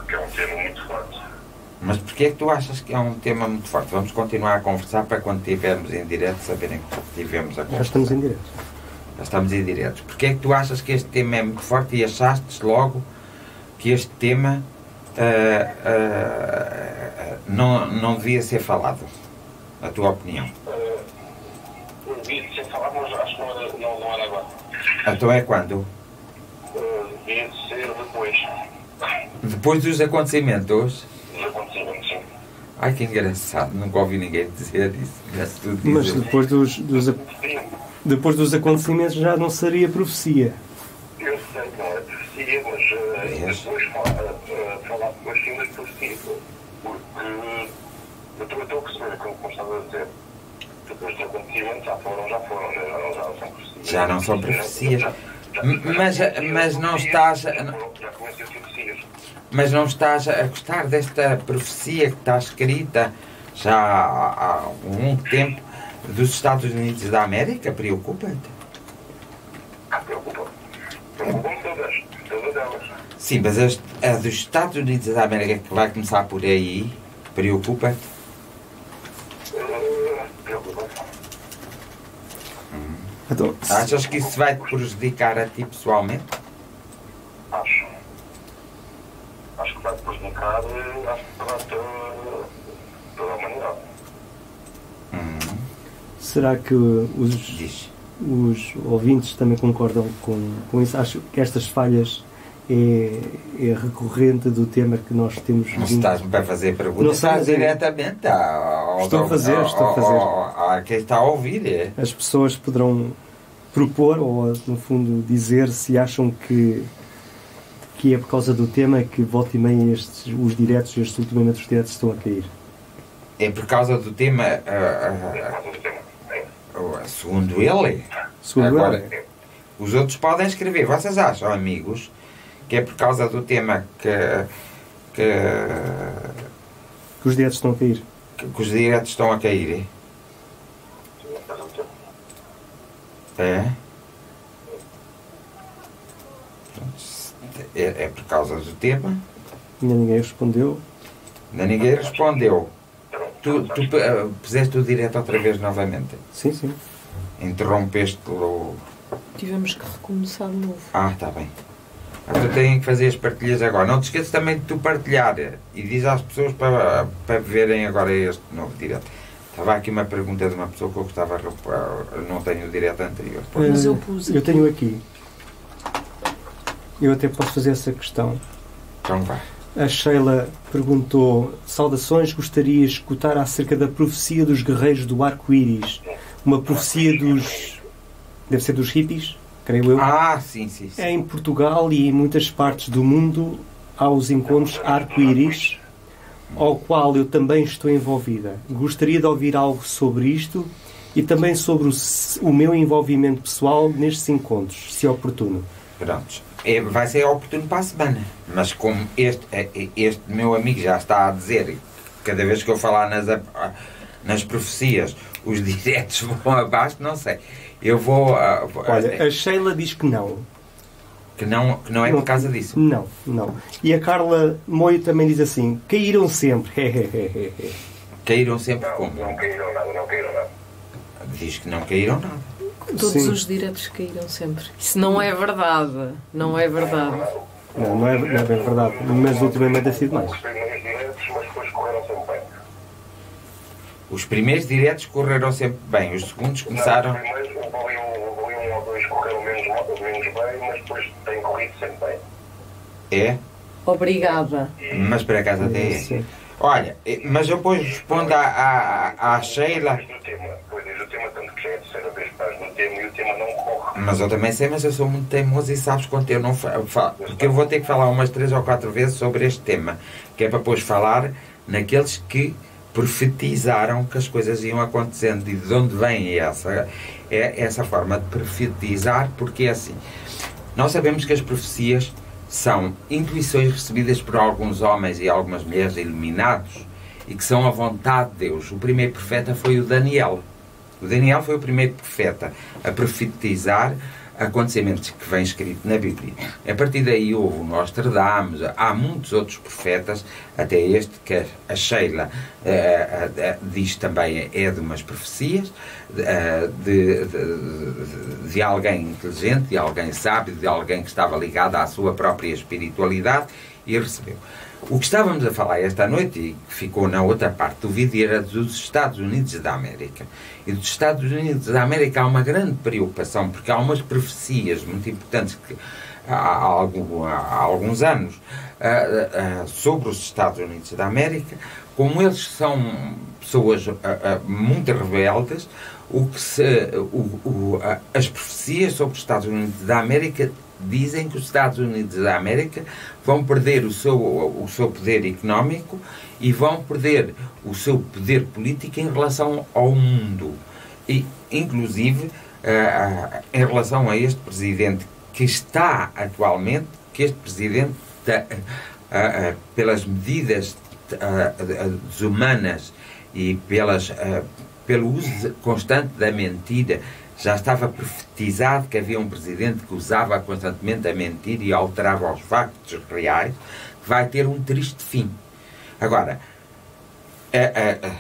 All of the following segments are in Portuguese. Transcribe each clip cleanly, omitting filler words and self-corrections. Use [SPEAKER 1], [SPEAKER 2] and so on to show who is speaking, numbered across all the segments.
[SPEAKER 1] porque é um tema muito forte.
[SPEAKER 2] Mas porquê é que tu achas que é um tema muito forte? Vamos continuar a conversar para quando estivermos em direto saberem que tivemos a conversa.
[SPEAKER 3] Já estamos em direto.
[SPEAKER 2] Já estamos em direto. Porquê é que tu achas que este tema é muito forte e achaste logo que este tema não devia ser falado? A tua opinião?
[SPEAKER 1] Devia ser falado, mas acho que não era agora.
[SPEAKER 2] Então é quando?
[SPEAKER 1] Devia ser depois.
[SPEAKER 2] Depois dos acontecimentos?
[SPEAKER 1] Dos acontecimentos, sim.
[SPEAKER 2] Ai, que engraçado. Nunca ouvi ninguém dizer isso.
[SPEAKER 3] Mas depois dos acontecimentos já não seria profecia.
[SPEAKER 1] Eu sei que não é profecia, mas depois falar depois sim das profecias. Porque eu estou a perceber como estás a dizer. Depois dos acontecimentos já não são profecias.
[SPEAKER 2] Já não são profecias. Mas não estás...
[SPEAKER 1] Já comecei a ser profecias.
[SPEAKER 2] Mas não estás a gostar desta profecia que está escrita já há muito tempo dos Estados Unidos da América? Preocupa-te?
[SPEAKER 1] Preocupa-me todas elas.
[SPEAKER 2] Sim, mas a dos Estados Unidos da América que vai começar por aí, preocupa-te?
[SPEAKER 1] Preocupa-me.
[SPEAKER 3] Então,
[SPEAKER 2] Achas que isso vai te prejudicar a ti pessoalmente?
[SPEAKER 1] Acho que vai prejudicar toda a humanidade.
[SPEAKER 3] será que os ouvintes também concordam com isso? Acho que estas falhas é recorrente do tema que nós temos.
[SPEAKER 2] Não estás-me para fazer perguntas, estás diretamente
[SPEAKER 3] estou a fazer.
[SPEAKER 2] A quem está a ouvir.
[SPEAKER 3] As pessoas poderão propor ou, no fundo, dizer se acham que é por causa do tema que volta e meia os diretos, ultimamente os diretos estão a cair.
[SPEAKER 2] É por causa do tema, segundo ele. Agora, os outros podem escrever. Vocês acham, amigos, que é por causa do tema que
[SPEAKER 3] os diretos estão a cair?
[SPEAKER 2] Que os diretos estão a cair? É? É por causa do tema?
[SPEAKER 3] Ainda ninguém respondeu.
[SPEAKER 2] Ainda ninguém respondeu. Tu puseste o direto outra vez novamente?
[SPEAKER 3] Sim, sim.
[SPEAKER 2] Interrompeste-lo.
[SPEAKER 4] Tivemos que recomeçar de novo.
[SPEAKER 2] Ah, está bem. Tu tens que fazer as partilhas agora. Não te esqueças também de tu partilhar e diz às pessoas para verem agora este novo direto. Estava aqui uma pergunta de uma pessoa que eu gostava. Não tenho o direto anterior.
[SPEAKER 4] Mas eu pus.
[SPEAKER 3] Eu tenho aqui. Eu até posso fazer essa questão.
[SPEAKER 2] Então vá.
[SPEAKER 3] A Sheila perguntou: saudações, gostaria de escutar acerca da profecia dos guerreiros do arco-íris. Uma profecia dos... deve ser dos hippies, creio eu.
[SPEAKER 2] Ah, sim.
[SPEAKER 3] É em Portugal e em muitas partes do mundo há os encontros arco-íris, ao qual eu também estou envolvida. Gostaria de ouvir algo sobre isto e também sobre o meu envolvimento pessoal nestes encontros, se é oportuno.
[SPEAKER 2] Prontos. Vai ser oportuno para a semana. Mas como este meu amigo já está a dizer, cada vez que eu falar nas profecias, os diretos vão abaixo, não sei. Eu vou...
[SPEAKER 3] Olha, a Sheila diz que não.
[SPEAKER 2] Que não é por causa disso?
[SPEAKER 3] Não. E a Carla Moio também diz assim: caíram sempre.
[SPEAKER 2] Caíram sempre como?
[SPEAKER 1] Não caíram nada.
[SPEAKER 2] Diz que não caíram nada.
[SPEAKER 4] Todos os diretos caíram sempre. Isso não é verdade. Não é verdade.
[SPEAKER 3] Não é bem verdade. Mas ultimamente tem sido mais.
[SPEAKER 1] Os primeiros diretos, mas depois correram sempre bem.
[SPEAKER 2] Os primeiros diretos correram sempre bem. Os segundos começaram...
[SPEAKER 1] Os primeiros, houve um ou dois que correram menos bem, mas depois têm corrido sempre bem.
[SPEAKER 2] É?
[SPEAKER 4] Obrigada.
[SPEAKER 2] Mas por acaso até é. Olha, mas eu depois respondo à Sheila...
[SPEAKER 1] Depois diz o tema, tanto que já é a terceira vez que estás no tema e o tema não corre.
[SPEAKER 2] Mas eu também sei, mas eu sou muito teimoso e sabes quando eu não falo. Porque eu vou ter que falar umas 3 ou 4 vezes sobre este tema. Que é para depois falar naqueles que profetizaram que as coisas iam acontecendo. E de onde vem essa forma de profetizar? Porque é assim. Nós sabemos que as profecias são intuições recebidas por alguns homens e algumas mulheres iluminados e que são a vontade de Deus. O primeiro profeta foi o Daniel. O Daniel foi o primeiro profeta a profetizar acontecimentos que vem escrito na Bíblia. A partir daí houve o Nostradamus, há muitos outros profetas, até este que a Sheila diz também é de umas profecias, de alguém inteligente, de alguém sábio, de alguém que estava ligado à sua própria espiritualidade e recebeu. O que estávamos a falar esta noite, e que ficou na outra parte do vídeo, era dos Estados Unidos da América. E dos Estados Unidos da América há uma grande preocupação, porque há umas profecias muito importantes que há alguns anos sobre os Estados Unidos da América. Como eles são pessoas muito rebeldes, as profecias sobre os Estados Unidos da América dizem que os Estados Unidos da América vão perder o seu poder económico e vão perder o seu poder político em relação ao mundo. E, inclusive, em relação a este presidente que está atualmente, que este presidente, pelas medidas desumanas e pelo uso constante da mentira, já estava profetizado que havia um presidente que usava constantemente a mentira e alterava os factos reais, vai ter um triste fim. Agora,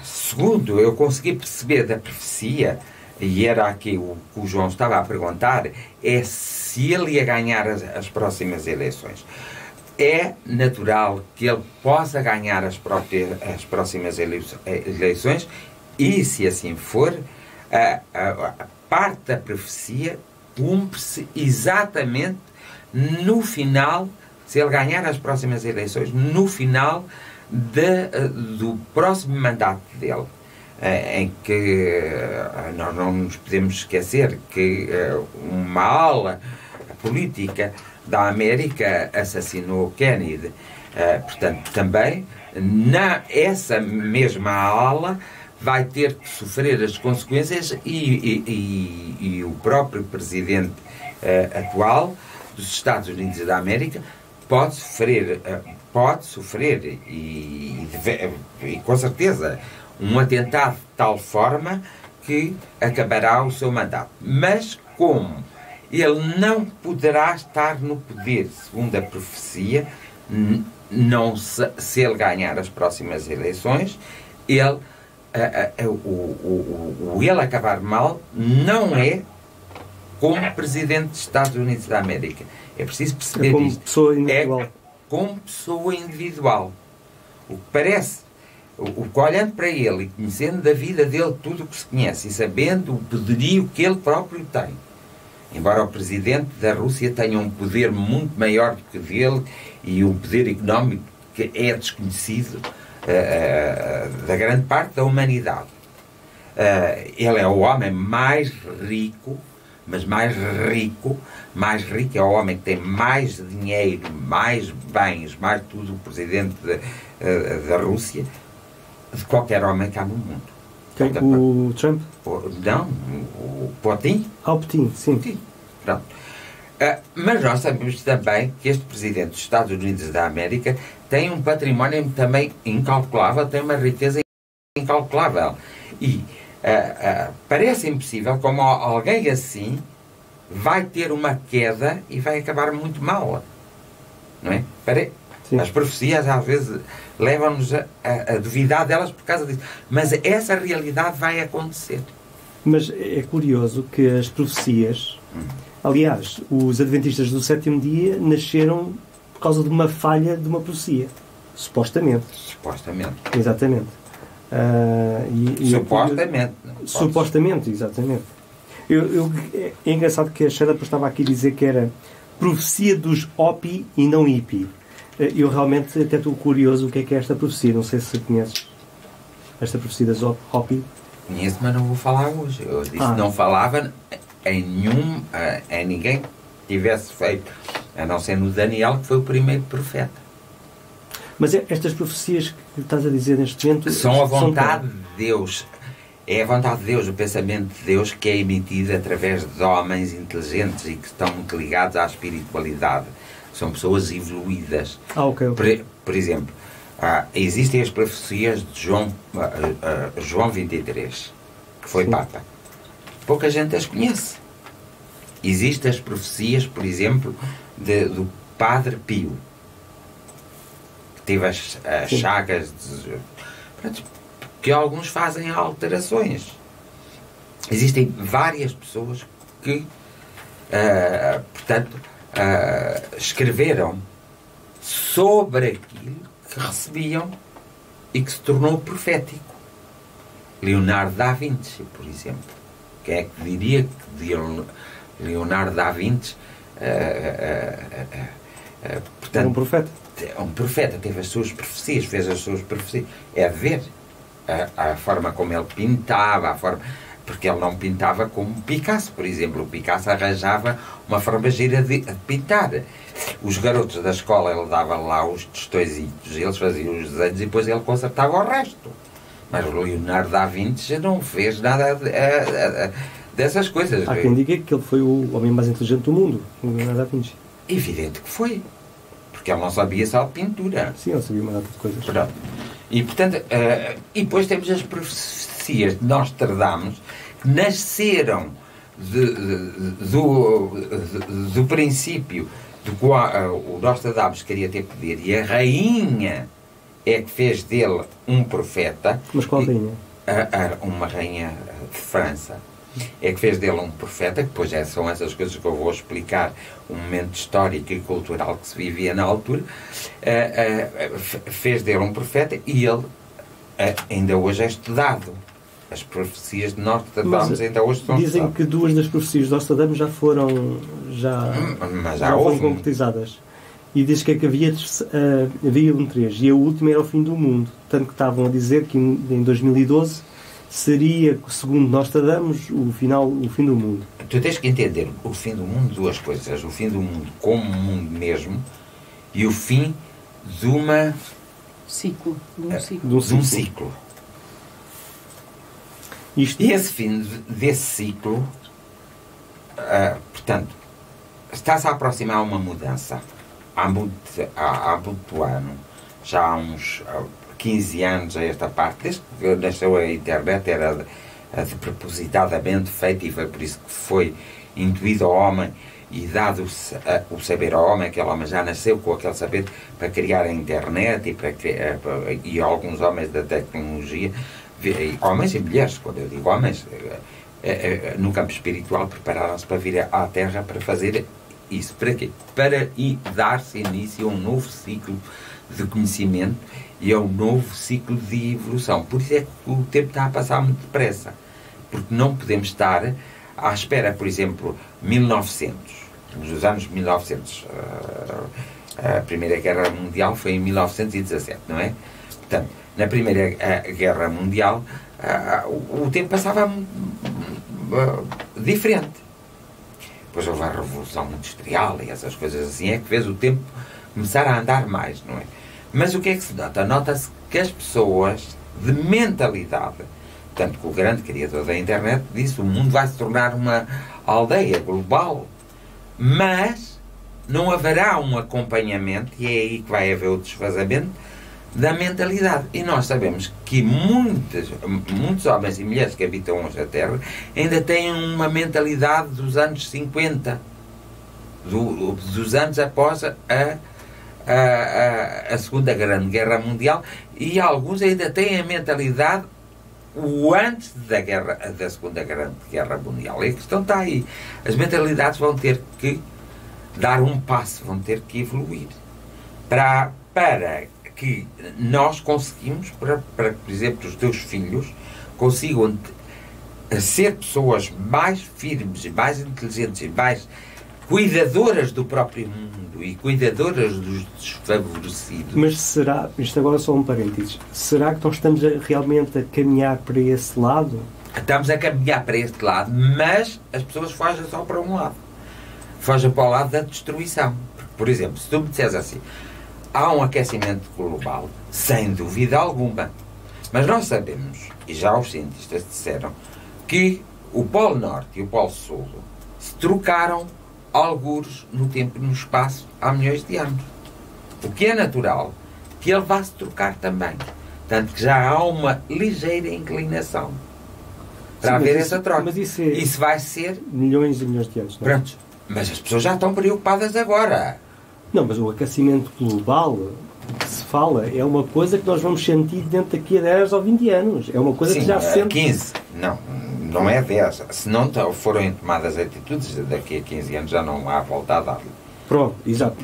[SPEAKER 2] segundo eu consegui perceber da profecia, e era aqui o que o João estava a perguntar, é se ele ia ganhar as próximas eleições. É natural que ele possa ganhar as próximas eleições, e se assim for, parte da profecia cumpre-se exatamente no final, se ele ganhar as próximas eleições, no final do próximo mandato dele, em que nós não nos podemos esquecer que uma ala política da América assassinou Kennedy. Portanto, também essa mesma ala vai ter que sofrer as consequências e o próprio presidente atual dos Estados Unidos da América pode sofrer e com certeza um atentado de tal forma que acabará o seu mandato. Mas como ele não poderá estar no poder, segundo a profecia, se ele ganhar as próximas eleições, ele acabar mal não é como presidente dos Estados Unidos da América. É preciso perceber
[SPEAKER 3] como
[SPEAKER 2] isto.
[SPEAKER 3] Pessoa individual.
[SPEAKER 2] É como pessoa individual. O que parece, o que olhando para ele e conhecendo da vida dele tudo o que se conhece e sabendo o poderio que ele próprio tem, embora o presidente da Rússia tenha um poder muito maior do que o dele e um poder económico que é desconhecido da grande parte da humanidade. Ele é o homem mais rico, mas mais rico é o homem que tem mais dinheiro, mais bens, mais tudo, o presidente da Rússia, de qualquer homem que há no mundo.
[SPEAKER 3] O Trump?
[SPEAKER 2] Não, o Putin.
[SPEAKER 3] O Putin, sim.
[SPEAKER 2] Putin. Pronto. Mas nós sabemos também que este presidente dos Estados Unidos da América tem um património também incalculável, tem uma riqueza incalculável. E parece impossível como alguém assim vai ter uma queda e vai acabar muito mal. Não é? As profecias às vezes levam-nos a duvidar delas por causa disso. Mas essa realidade vai acontecer.
[SPEAKER 3] Mas é curioso que as profecias... Aliás, os adventistas do sétimo dia nasceram por causa de uma falha de uma profecia. Supostamente.
[SPEAKER 2] Supostamente.
[SPEAKER 3] Exatamente.
[SPEAKER 2] Supostamente.
[SPEAKER 3] Supostamente, exatamente. É engraçado que a Sheila estava aqui a dizer que era profecia dos Hopi e não hippie. Eu realmente até estou curioso o que é esta profecia. Não sei se conheces esta profecia das Hopi.
[SPEAKER 2] Conheço, mas não vou falar hoje. Eu disse que não falava em ninguém que tivesse feito, a não ser no Daniel, que foi o primeiro profeta.
[SPEAKER 3] Mas estas profecias que estás a dizer neste momento...
[SPEAKER 2] São a vontade de Deus. É a vontade de Deus, o pensamento de Deus que é emitido através de homens inteligentes e que estão muito ligados à espiritualidade. São pessoas evoluídas.
[SPEAKER 3] Okay.
[SPEAKER 2] Por exemplo, existem as profecias de João 23, que foi Papa. Pouca gente as conhece. Existem as profecias, por exemplo, do Padre Pio, que teve as chagas, que alguns fazem alterações. Existem várias pessoas que, portanto, escreveram sobre aquilo que recebiam e que se tornou profético. Leonardo da Vinci, por exemplo. Quem é que diria que Leonardo da Vinci portanto,
[SPEAKER 3] um profeta?
[SPEAKER 2] É um profeta, teve as suas profecias, fez as suas profecias. É ver a forma como ele pintava, a forma... Porque ele não pintava como Picasso, por exemplo. O Picasso arranjava uma forma gira de pintar. Os garotos da escola, ele dava lá os tostõezitos, eles faziam os desenhos e depois ele consertava o resto. Mas o Leonardo da Vinci não fez nada dessas coisas.
[SPEAKER 3] Há quem diga que ele foi o homem mais inteligente do mundo, o Leonardo da Vinci.
[SPEAKER 2] Evidente que foi. Porque ele não sabia só de pintura.
[SPEAKER 3] Sim, ele sabia uma data de coisas.
[SPEAKER 2] Pronto. E, portanto, e depois temos as profecias de Nostradamus, que nasceram do princípio do qual o Nostradamus queria ter poder, e a rainha é que fez dele um profeta.
[SPEAKER 3] Mas qual rainha?
[SPEAKER 2] Uma rainha de França. É que fez dele um profeta, que depois são essas coisas que eu vou explicar, o momento histórico e cultural que se vivia na altura. Fez dele um profeta e ele ainda hoje é estudado. As profecias de Nostradamus ainda hoje são
[SPEAKER 3] dizem
[SPEAKER 2] estudadas.
[SPEAKER 3] Que duas das profecias de Nostradamus já foram concretizadas. E diz que havia um 3 e a última era o fim do mundo. Tanto que estavam a dizer que em 2012 seria, segundo Nostradamus, o fim do mundo.
[SPEAKER 2] Tu tens que entender o fim do mundo, duas coisas: o fim do mundo como mundo mesmo e o fim de um ciclo. E esse fim desse ciclo, portanto, está-se a aproximar uma mudança. Há muito ano, já há uns 15 anos a esta parte, desde que nasceu a internet, era propositadamente feita, e foi por isso que foi intuído ao homem e dado o saber ao homem. Aquele homem já nasceu com aquele saber para criar a internet e alguns homens da tecnologia, homens e mulheres, quando eu digo homens, no campo espiritual, prepararam-se para vir à Terra para fazer isso. Para quê? Para dar-se início a um novo ciclo de conhecimento e a um novo ciclo de evolução. Por isso é que o tempo está a passar muito depressa, porque não podemos estar à espera. Por exemplo, 1900, nos anos 1900, a Primeira Guerra Mundial foi em 1917, não é? Portanto, na Primeira Guerra Mundial o tempo passava diferente. Depois houve a Revolução Industrial e essas coisas assim, é que fez o tempo começar a andar mais, não é? Mas o que é que se nota? Nota-se que as pessoas de mentalidade, tanto que o grande criador da internet disse: o mundo vai se tornar uma aldeia global, mas não haverá um acompanhamento, e é aí que vai haver o desfazamento da mentalidade. E nós sabemos que muitos homens e mulheres que habitam hoje a Terra ainda têm uma mentalidade dos anos 50, dos anos após a Segunda Grande Guerra Mundial, e alguns ainda têm a mentalidade o antes da Segunda Grande Guerra Mundial. E a questão está aí. As mentalidades vão ter que dar um passo, vão ter que evoluir para que nós conseguimos, para que, por exemplo, os teus filhos consigam ser pessoas mais firmes, mais inteligentes e mais cuidadoras do próprio mundo e cuidadoras dos desfavorecidos.
[SPEAKER 3] Mas será, isto agora é só um parênteses, será que nós estamos realmente a caminhar para esse lado?
[SPEAKER 2] Estamos a caminhar para este lado, mas as pessoas fogem só para um lado. Fogem para o lado da destruição. Por exemplo, se tu me disseres assim: há um aquecimento global, sem dúvida alguma. Mas nós sabemos, e já os cientistas disseram, que o Polo Norte e o Polo Sul se trocaram algures no tempo e no espaço há milhões de anos. O que é natural que ele vá se trocar também. Tanto que já há uma ligeira inclinação. para haver essa troca.
[SPEAKER 3] Mas
[SPEAKER 2] isso vai ser...
[SPEAKER 3] milhões e milhões de anos, não é?
[SPEAKER 2] Pronto. Mas as pessoas já estão preocupadas agora.
[SPEAKER 3] Não, mas o aquecimento global que se fala é uma coisa que nós vamos sentir dentro daqui a 10 ou 20 anos. É uma coisa
[SPEAKER 2] Sim,
[SPEAKER 3] que já se sente.
[SPEAKER 2] 15. Não é 10. Se não forem tomadas atitudes, daqui a 15 anos já não há volta a dar-lhe.
[SPEAKER 3] Pronto, exato.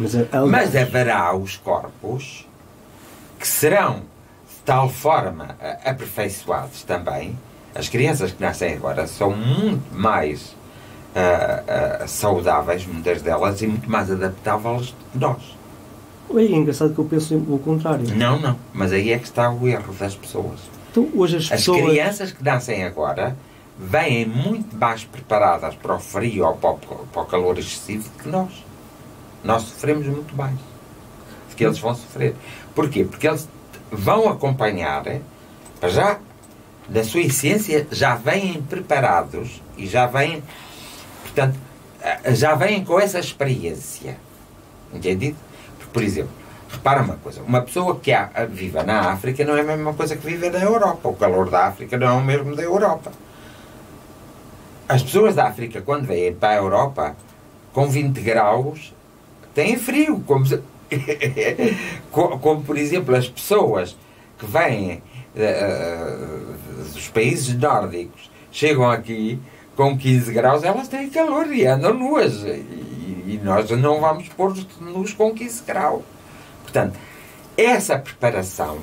[SPEAKER 2] Mas haverá os corpos que serão de tal forma aperfeiçoados também. As crianças que nascem agora são muito mais saudáveis, muitas delas, e muito mais adaptáveis do que nós.
[SPEAKER 3] É engraçado que eu penso o contrário.
[SPEAKER 2] Não. Mas aí é que está o erro das pessoas.
[SPEAKER 3] Então, hoje as
[SPEAKER 2] crianças que nascem agora vêm muito mais preparadas para o frio ou para o calor excessivo que nós. Nós sofremos muito mais do que eles vão sofrer. Porquê? Porque eles vão acompanhar, para já, da sua essência, já vêm preparados e já vêm, portanto, já vêm com essa experiência. Entendido? Porque, por exemplo, repara uma coisa, uma pessoa que vive na África não é a mesma coisa que vive na Europa. O calor da África não é o mesmo da Europa. As pessoas da África, quando vêm para a Europa, com 20 graus, têm frio. Como por exemplo, as pessoas que vêm dos países nórdicos, chegam aqui com 15 graus, elas têm calor e andam nuas. E nós não vamos pôr-nos com 15 graus. Portanto, essa preparação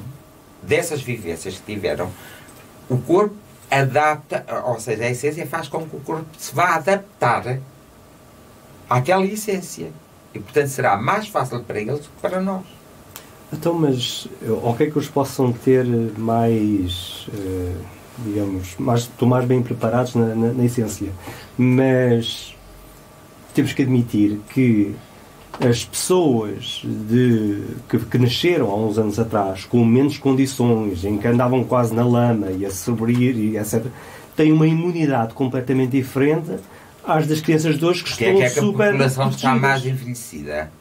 [SPEAKER 2] dessas vivências que tiveram, o corpo adapta, ou seja, a essência faz com que o corpo se vá adaptar àquela essência. E, portanto, será mais fácil para eles do que para nós.
[SPEAKER 3] Então, mas ok que eles possam ter mais, digamos, estão mais bem preparados na essência, mas temos que admitir que as pessoas que nasceram há uns anos atrás com menos condições, em que andavam quase na lama e a sobrir e etc., têm uma imunidade completamente diferente às das crianças de hoje que estão
[SPEAKER 2] super
[SPEAKER 3] super
[SPEAKER 2] a população
[SPEAKER 3] protegidas.
[SPEAKER 2] está mais envelhecida.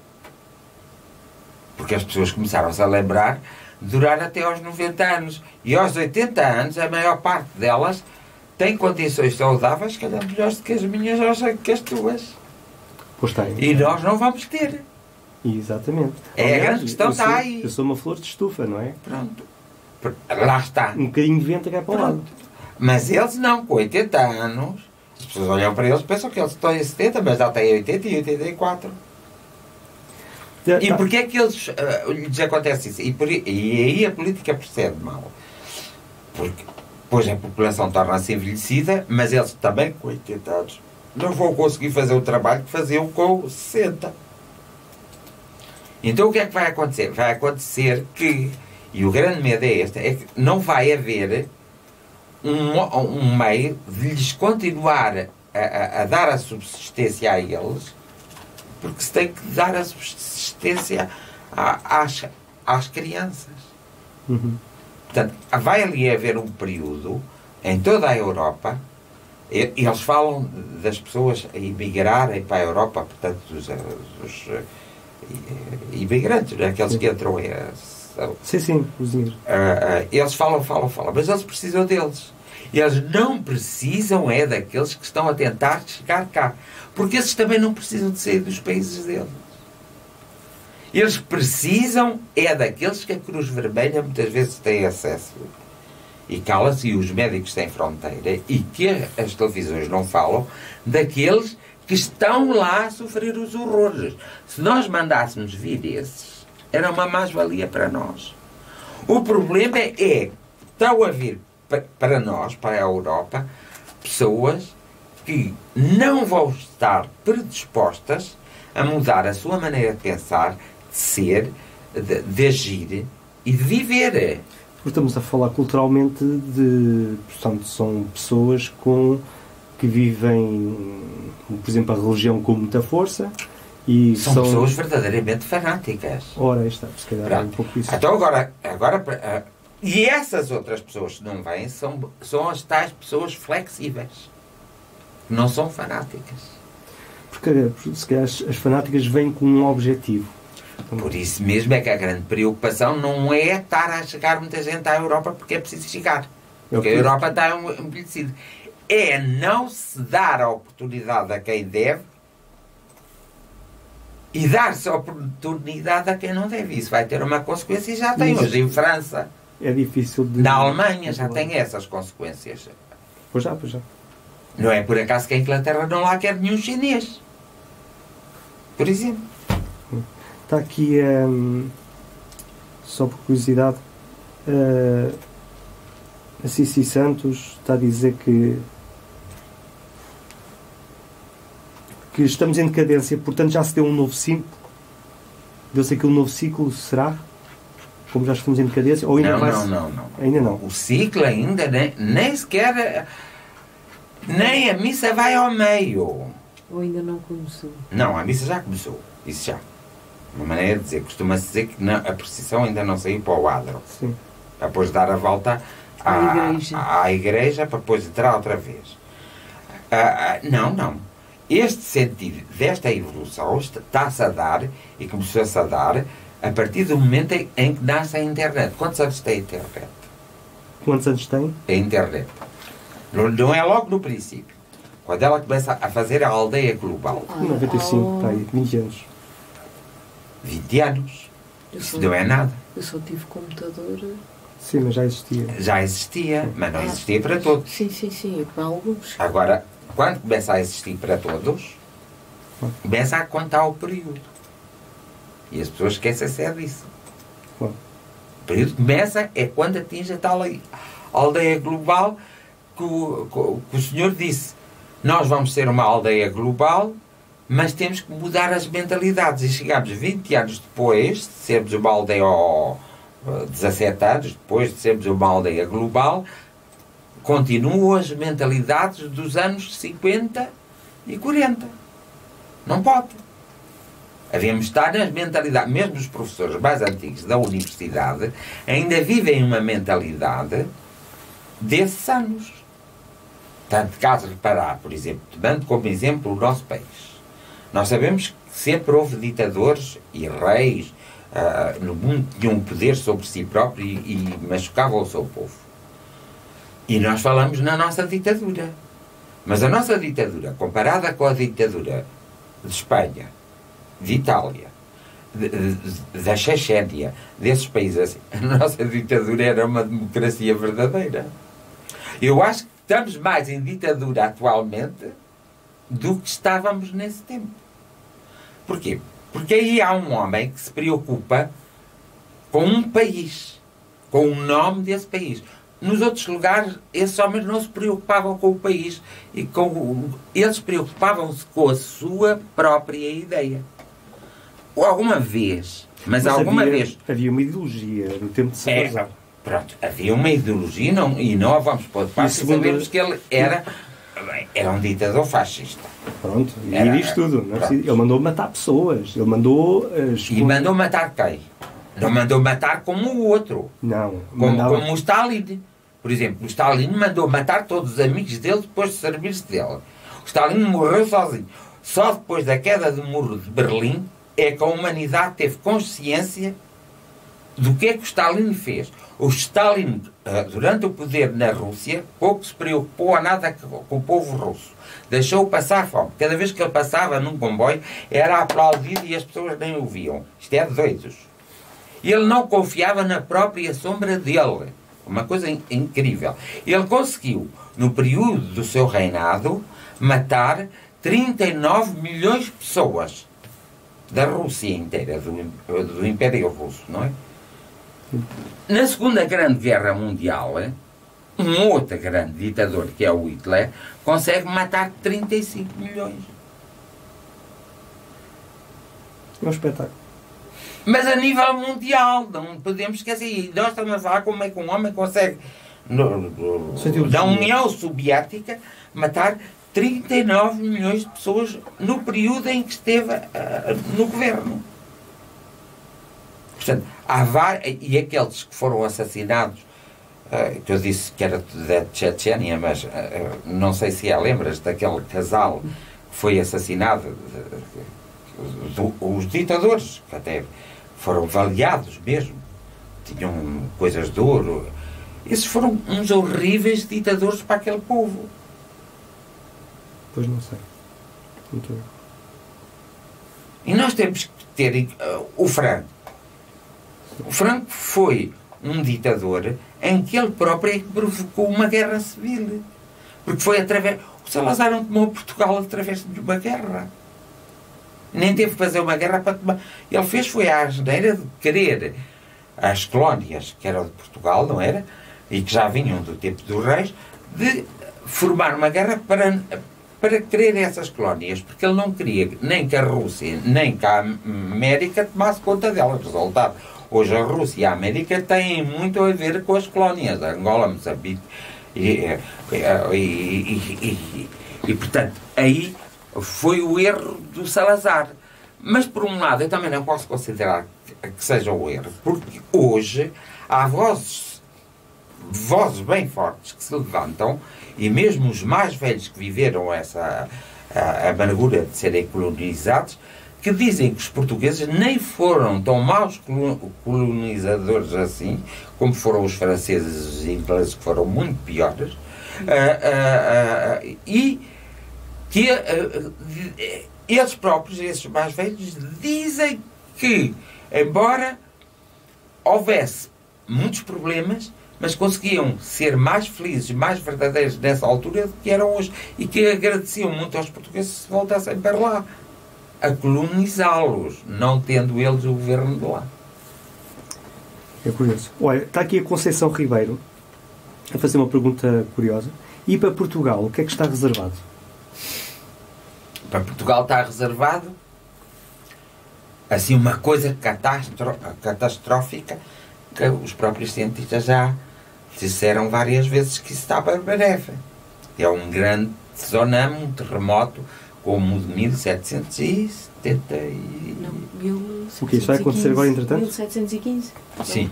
[SPEAKER 2] Porque as pessoas começaram-se a lembrar de durar até aos 90 anos. E aos 80 anos, a maior parte delas tem condições saudáveis, que calhar melhores do que as minhas, ou que as tuas.
[SPEAKER 3] Pois tem.
[SPEAKER 2] E nós não vamos ter.
[SPEAKER 3] Exatamente.
[SPEAKER 2] É
[SPEAKER 3] Aliás,
[SPEAKER 2] a grande questão, está aí.
[SPEAKER 3] Eu sou uma flor de estufa, não é?
[SPEAKER 2] Pronto. Lá está.
[SPEAKER 3] Um bocadinho de vento que é para o lado.
[SPEAKER 2] Mas eles não, com 80 anos, as pessoas olham para eles e pensam que eles estão em 70, mas já têm 80 e 84. E porquê é que lhes acontece isso? E aí a política percebe mal. Porque depois a população torna-se envelhecida, mas eles também com 80 anos não vão conseguir fazer o trabalho que faziam com 60. Então o que é que vai acontecer? Vai acontecer que, e o grande medo é este, é que não vai haver um meio de lhes continuar a dar a subsistência a eles, porque se tem que dar a subsistência às crianças.
[SPEAKER 3] Uhum.
[SPEAKER 2] Portanto, vai ali haver um período em toda a Europa. Eles falam das pessoas a emigrarem para a Europa, portanto, os imigrantes, aqueles que entram
[SPEAKER 3] Sim, os imigrantes.
[SPEAKER 2] eles falam, mas eles precisam deles. Eles não precisam daqueles que estão a tentar chegar cá, porque esses também não precisam de sair dos países deles. Eles precisam daqueles que a Cruz Vermelha muitas vezes tem acesso. E cala-se, e os médicos sem fronteira, e que as televisões não falam, daqueles que estão lá a sofrer os horrores. Se nós mandássemos vir esses, era uma mais-valia para nós. O problema é que estão a vir para nós, para a Europa, pessoas que não vão estar predispostas a mudar a sua maneira de pensar, de ser, de agir e de viver.
[SPEAKER 3] Estamos a falar culturalmente portanto, são pessoas que vivem, por exemplo, a religião com muita força e
[SPEAKER 2] são pessoas verdadeiramente fanáticas.
[SPEAKER 3] Ora, está, se calhar é um pouco isso.
[SPEAKER 2] Então agora e essas outras pessoas que não vêm são as tais pessoas flexíveis, que não são fanáticas.
[SPEAKER 3] Porque se calhar as fanáticas vêm com um objetivo.
[SPEAKER 2] Por isso mesmo é que a grande preocupação não é estar a chegar muita gente à Europa, porque é preciso chegar. Porque a Europa está envelhecida. é não se dar a oportunidade a quem deve e dar-se a oportunidade a quem não deve. Isso vai ter uma consequência e já tem hoje em França.
[SPEAKER 3] É difícil de...
[SPEAKER 2] Na Alemanha já tem essas consequências.
[SPEAKER 3] Pois já, pois já.
[SPEAKER 2] Não é por acaso que a Inglaterra não lá quer nenhum chinês. Por exemplo.
[SPEAKER 3] Está aqui, só por curiosidade, a Cici Santos está a dizer que estamos em decadência, portanto já se deu um novo ciclo. Deu-se aqui um novo ciclo, será? Como já estamos em decadência? Ou ainda
[SPEAKER 2] não.
[SPEAKER 3] Ainda não.
[SPEAKER 2] O ciclo ainda nem sequer... Nem a missa vai ao meio.
[SPEAKER 4] Ou ainda não começou?
[SPEAKER 2] Não, a missa já começou. Isso já. Uma maneira de dizer. Costuma-se dizer que a procissão ainda não saiu para o adro.
[SPEAKER 3] Sim.
[SPEAKER 2] Para depois dar a volta à igreja para depois entrar outra vez. Não. Este sentido desta evolução está-se a dar e começou-se a dar a partir do momento em que nasce a internet. Quantos anos tem a internet?
[SPEAKER 3] Quantos anos tem?
[SPEAKER 2] A internet. Não é logo no princípio. Quando ela começa a fazer a aldeia global.
[SPEAKER 3] 95, está aí, 20 anos.
[SPEAKER 2] 20 anos. Isso não é nada.
[SPEAKER 4] Eu só tive computador.
[SPEAKER 3] Sim, mas já existia.
[SPEAKER 2] Já existia, mas não existia para todos.
[SPEAKER 4] Sim, para alguns.
[SPEAKER 2] Agora, quando começa a existir para todos, começa a contar o período. E as pessoas esquecem-se disso.
[SPEAKER 3] Claro.
[SPEAKER 2] O período começa é quando atinge a tal aldeia global que o senhor disse. Nós vamos ser uma aldeia global, mas temos que mudar as mentalidades. E chegamos 20 anos depois de sermos uma aldeia, 17 anos depois de sermos uma aldeia global, continuam as mentalidades dos anos 50 e 40. Não pode. Havíamos de estar nas mentalidades, mesmo os professores mais antigos da universidade, ainda vivem uma mentalidade desses anos. Tanto caso reparar, por exemplo, dando como exemplo o nosso país. Nós sabemos que sempre houve ditadores e reis no mundo que tinham poder sobre si próprio e machucavam o seu povo. E nós falamos na nossa ditadura. Mas a nossa ditadura, comparada com a ditadura de Espanha, de Itália, da Chechênia, desses países assim, a nossa ditadura era uma democracia verdadeira. Eu acho que estamos mais em ditadura atualmente do que estávamos nesse tempo. Porquê? Porque aí há um homem que se preocupa com um país, com o nome desse país. Nos outros lugares, esses homens não se preocupavam com o país e eles preocupavam-se com a sua própria ideia. Ou alguma vez, mas alguma vez...
[SPEAKER 3] Havia uma ideologia no tempo de Salazar.
[SPEAKER 2] Pronto, havia uma ideologia e não a vamos pôr de parte. Sabemos que ele era um ditador fascista.
[SPEAKER 3] Pronto, e diz tudo. Ele mandou matar pessoas. Ele mandou...
[SPEAKER 2] E mandou matar quem? Não mandou matar como o outro.
[SPEAKER 3] Não.
[SPEAKER 2] Como o Stalin. Por exemplo, o Stalin mandou matar todos os amigos dele depois de servir-se dele. O Stalin morreu sozinho. Só depois da queda do muro de Berlim é que a humanidade teve consciência do que é que o Stalin fez. O Stalin, durante o poder na Rússia, pouco se preocupou a nada com o povo russo. Deixou-o passar fome. Cada vez que ele passava num comboio, era aplaudido e as pessoas nem o viam. Isto é de doidos. Ele não confiava na própria sombra dele. Uma coisa incrível. Ele conseguiu, no período do seu reinado, matar 39 milhões de pessoas da Rússia inteira, do Império Russo, não é? Na Segunda Grande Guerra Mundial, um outro grande ditador, que é o Hitler, consegue matar 35 milhões.
[SPEAKER 3] É um espetáculo.
[SPEAKER 2] Mas a nível mundial, não podemos esquecer. E nós estamos a falar como é que um homem consegue, da União Soviética, matar 39 milhões de pessoas no período em que esteve no governo. Portanto, e aqueles que foram assassinados, que eu disse que era da Chechênia, mas não sei se lembras daquele casal que foi assassinado, os ditadores, que até foram baleados mesmo, tinham coisas de ouro. Esses foram uns horríveis ditadores para aquele povo.
[SPEAKER 3] Pois não sei. Muito bem.
[SPEAKER 2] E nós temos que ter o Franco. O Franco foi um ditador em que ele próprio é que provocou uma guerra civil. Porque foi através... O Salazar não tomou Portugal através de uma guerra. Nem teve que fazer uma guerra para tomar... Ele fez foi a asneira de querer as colónias, que eram de Portugal, não era? E que já vinham do tempo dos reis, de formar uma guerra para querer essas colónias. Porque ele não queria nem que a Rússia, nem que a América tomasse conta delas. Resultado, hoje a Rússia e a América têm muito a ver com as colónias. Angola, Moçambique... E portanto, aí foi o erro do Salazar. Mas, por um lado, eu também não posso considerar que seja o erro, porque hoje há vozes bem fortes que se levantam, e mesmo os mais velhos que viveram essa amargura de serem colonizados, que dizem que os portugueses nem foram tão maus colonizadores assim, como foram os franceses e os ingleses, que foram muito piores, e que eles próprios, esses mais velhos, dizem que, embora houvesse muitos problemas, mas conseguiam ser mais felizes, mais verdadeiros nessa altura do que eram hoje, e que agradeciam muito aos portugueses se voltassem para lá a colonizá-los, não tendo eles o governo de lá.
[SPEAKER 3] É curioso. Olha, está aqui a Conceição Ribeiro a fazer uma pergunta curiosa. E para Portugal, o que é que está reservado?
[SPEAKER 2] Para Portugal está reservado assim uma coisa catastrófica que os próprios cientistas já disseram várias vezes que isso está para breve. É um grande tsunami, um terremoto como o de 1770 e...
[SPEAKER 4] Não, 1715.
[SPEAKER 3] O que isso vai acontecer agora, entretanto?
[SPEAKER 4] 1715?
[SPEAKER 2] Sim,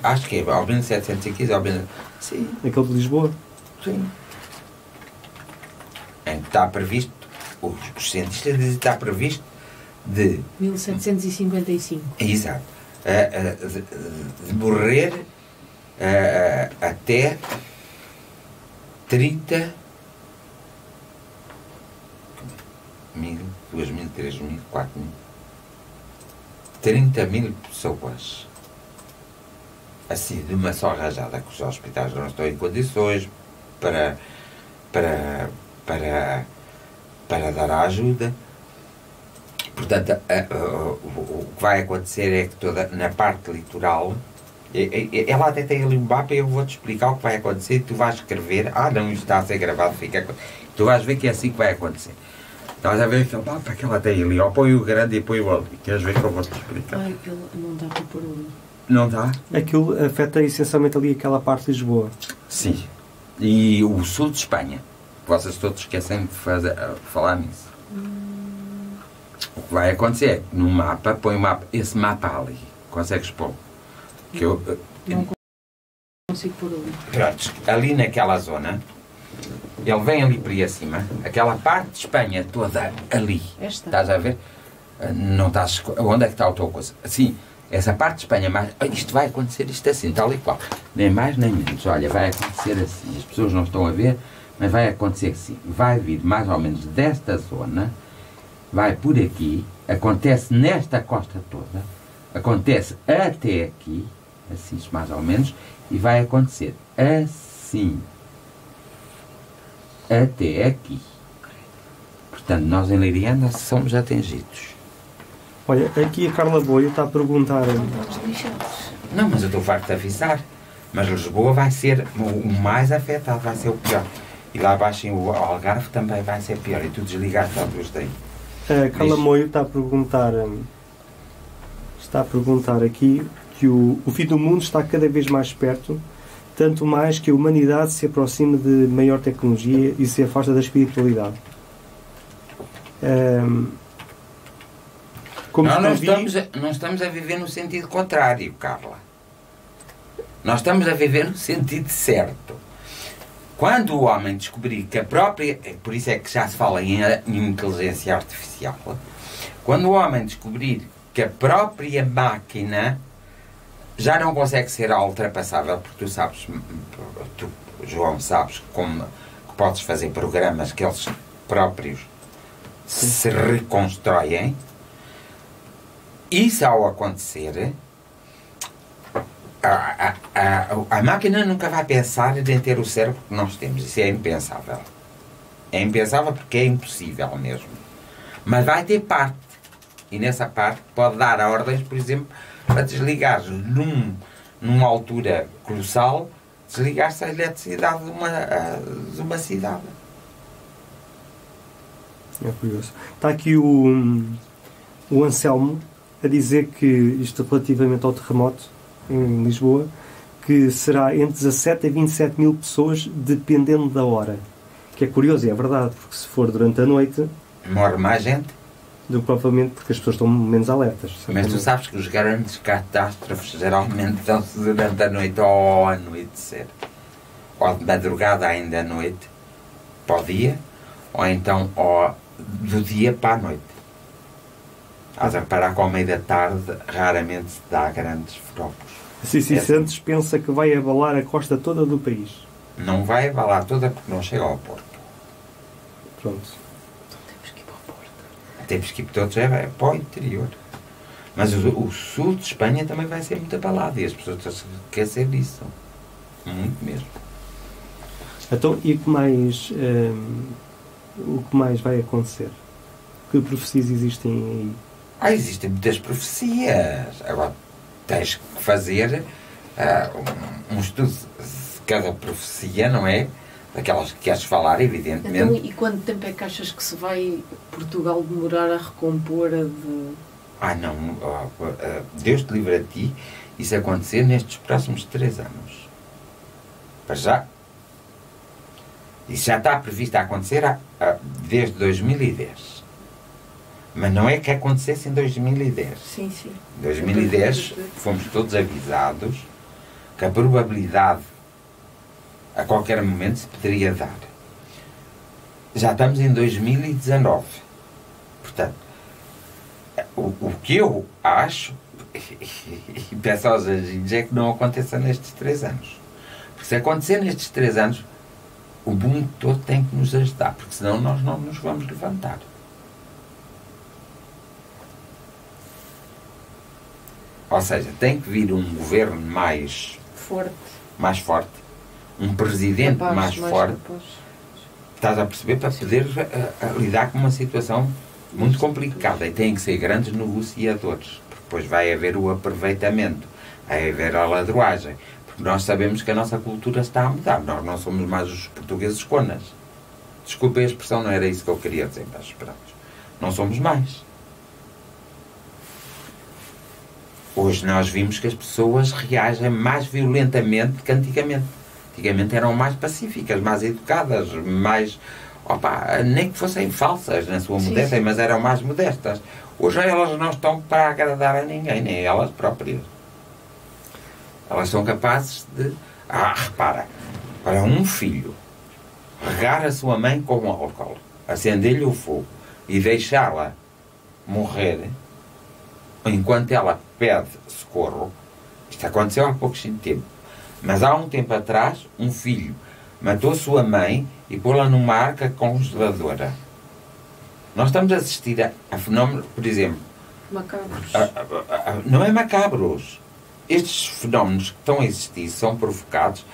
[SPEAKER 2] acho que é ao 1715, ao 17... Sim.
[SPEAKER 3] Aquele de Lisboa?
[SPEAKER 2] Sim. Em que está previsto, os cientistas dizem que está previsto de...
[SPEAKER 4] 1755.
[SPEAKER 2] Exato. De morrer até 30... 1.000, 2.000, 3.000, 4.000, 30.000 pessoas, assim, de uma só rajada, que os hospitais não estão em condições para dar a ajuda. Portanto, o que vai acontecer é que toda, na parte litoral, ela até tem ali um mapa e eu vou-te explicar o que vai acontecer e tu vais escrever, não, isto está a ser gravado, fica... Tu vais ver que é assim que vai acontecer. Estás a ver aquele mapa que ela tem ali, põe o grande e põe o ali. Queres ver que eu vou-te explicar?
[SPEAKER 4] Ai, aquilo não dá para pôr ali.
[SPEAKER 2] Não dá?
[SPEAKER 3] Aquilo afeta essencialmente ali aquela parte de Lisboa.
[SPEAKER 2] Sim. E o sul de Espanha. Vocês todos esquecem de falar nisso. O que vai acontecer é que no mapa, põe o mapa, esse mapa ali. Consegues pôr? Que eu...
[SPEAKER 4] Não consigo pôr ali.
[SPEAKER 2] Pronto, ali naquela zona, ele vem ali para aí acima, aquela parte de Espanha toda ali.
[SPEAKER 4] Esta.
[SPEAKER 2] Estás a ver? Não estás... Onde é que está a tua coisa? Assim, essa parte de Espanha, mais... Isto vai acontecer, isto assim, tal e qual. Nem mais nem menos. Olha, vai acontecer assim. As pessoas não estão a ver, mas vai acontecer assim. Vai vir mais ou menos desta zona, vai por aqui, acontece nesta costa toda, acontece até aqui, assim mais ou menos, e vai acontecer assim até aqui. Portanto, nós em Leiria ainda somos atingidos.
[SPEAKER 3] Olha, aqui a Carla Boio está a perguntar...
[SPEAKER 4] Não estamos lixados.
[SPEAKER 2] Não, mas eu estou farto de avisar. Mas Lisboa vai ser o mais afetado, vai ser o pior. E lá abaixo o Algarve também vai ser pior. E tu desligaste a luz daí.
[SPEAKER 3] A Carla Moio está a perguntar aqui que o fim do mundo está cada vez mais perto, tanto mais que a humanidade se aproxima de maior tecnologia e se afasta da espiritualidade. Como
[SPEAKER 2] não estamos a viver no sentido contrário, Carla. Nós estamos a viver no sentido certo. Quando o homem descobrir que a própria... Por isso é que já se fala em inteligência artificial. Quando o homem descobrir que a própria máquina já não consegue ser ultrapassável, porque tu sabes, tu, João, sabes como que podes fazer programas que eles próprios se reconstroem. Isso ao acontecer, a máquina nunca vai pensar em ter o cérebro que nós temos. Isso é impensável. É impensável porque é impossível mesmo. Mas vai ter parte. E nessa parte pode dar ordens, por exemplo, para desligar numa altura colossal, desligar-se a eletricidade de uma cidade.
[SPEAKER 3] É curioso. Está aqui o Anselmo a dizer que, isto relativamente ao terremoto em Lisboa, que será entre 17 e 27 mil pessoas, dependendo da hora. Que é curioso, e é verdade, porque se for durante a noite...
[SPEAKER 2] Morre mais gente.
[SPEAKER 3] Provavelmente porque as pessoas estão menos alertas.
[SPEAKER 2] Mas tu sabes que os grandes catástrofes geralmente dão-se durante a noite ou ao anoitecer. Ou de madrugada ainda à noite, para o dia, ou então do dia para a noite. Estás a reparar que ao meio da tarde raramente se dá grandes furocos.
[SPEAKER 3] Sissi Santos pensa que vai abalar a costa toda do país.
[SPEAKER 2] Não vai abalar toda porque não chega ao Porto.
[SPEAKER 3] Pronto.
[SPEAKER 4] Temos que ir para o Porto.
[SPEAKER 2] Temos que ir todos para o interior. Mas o sul de Espanha também vai ser muito abalado e as pessoas estão a esquecer disso. Muito mesmo.
[SPEAKER 3] Então, e o que mais vai acontecer? Que profecias existem aí?
[SPEAKER 2] Existem muitas profecias. Agora tens que fazer um estudo de cada profecia, não é? Daquelas que queres falar, evidentemente.
[SPEAKER 4] Então, e quanto tempo é que achas que se vai Portugal demorar a recompor
[SPEAKER 2] não. Deus te livre a ti isso acontecer nestes próximos 3 anos. Para já. Isso já está previsto a acontecer desde 2010. Mas não é que acontecesse em 2010.
[SPEAKER 4] Sim, sim.
[SPEAKER 2] Em 2010 fomos todos avisados que a probabilidade a qualquer momento se poderia dar. Já estamos em 2019. Portanto, o que eu acho e peço aos anjinhos é que não aconteça nestes 3 anos. Porque se acontecer nestes 3 anos, o mundo todo tem que nos ajudar, porque senão nós não nos vamos levantar. Ou seja, tem que vir um governo mais forte, um presidente mais forte, estás a perceber, para poder lidar com uma situação muito complicada. E têm que ser grandes negociadores, porque depois vai haver o aproveitamento, vai haver a ladroagem. Nós sabemos que a nossa cultura está a mudar. Nós não somos mais os portugueses conas. Desculpem a expressão, não era isso que eu queria dizer, mas esperamos. Não somos mais. Hoje nós vimos que as pessoas reagem mais violentamente que antigamente. Antigamente eram mais pacíficas, mais educadas, mais... nem que fossem falsas na sua modéstia, mas eram mais modestas. Hoje elas não estão para agradar a ninguém, nem elas próprias. Elas são capazes de... repara, para um filho regar a sua mãe com álcool, acender-lhe o fogo e deixá-la morrer enquanto ela pede socorro, isto aconteceu há pouco tempo, mas há um tempo atrás um filho matou sua mãe e pô-la numa arca congeladora. Nós estamos a assistir a fenómenos, por exemplo...
[SPEAKER 4] Macabros.
[SPEAKER 2] Não é macabros. Estes fenómenos que estão a existir são provocados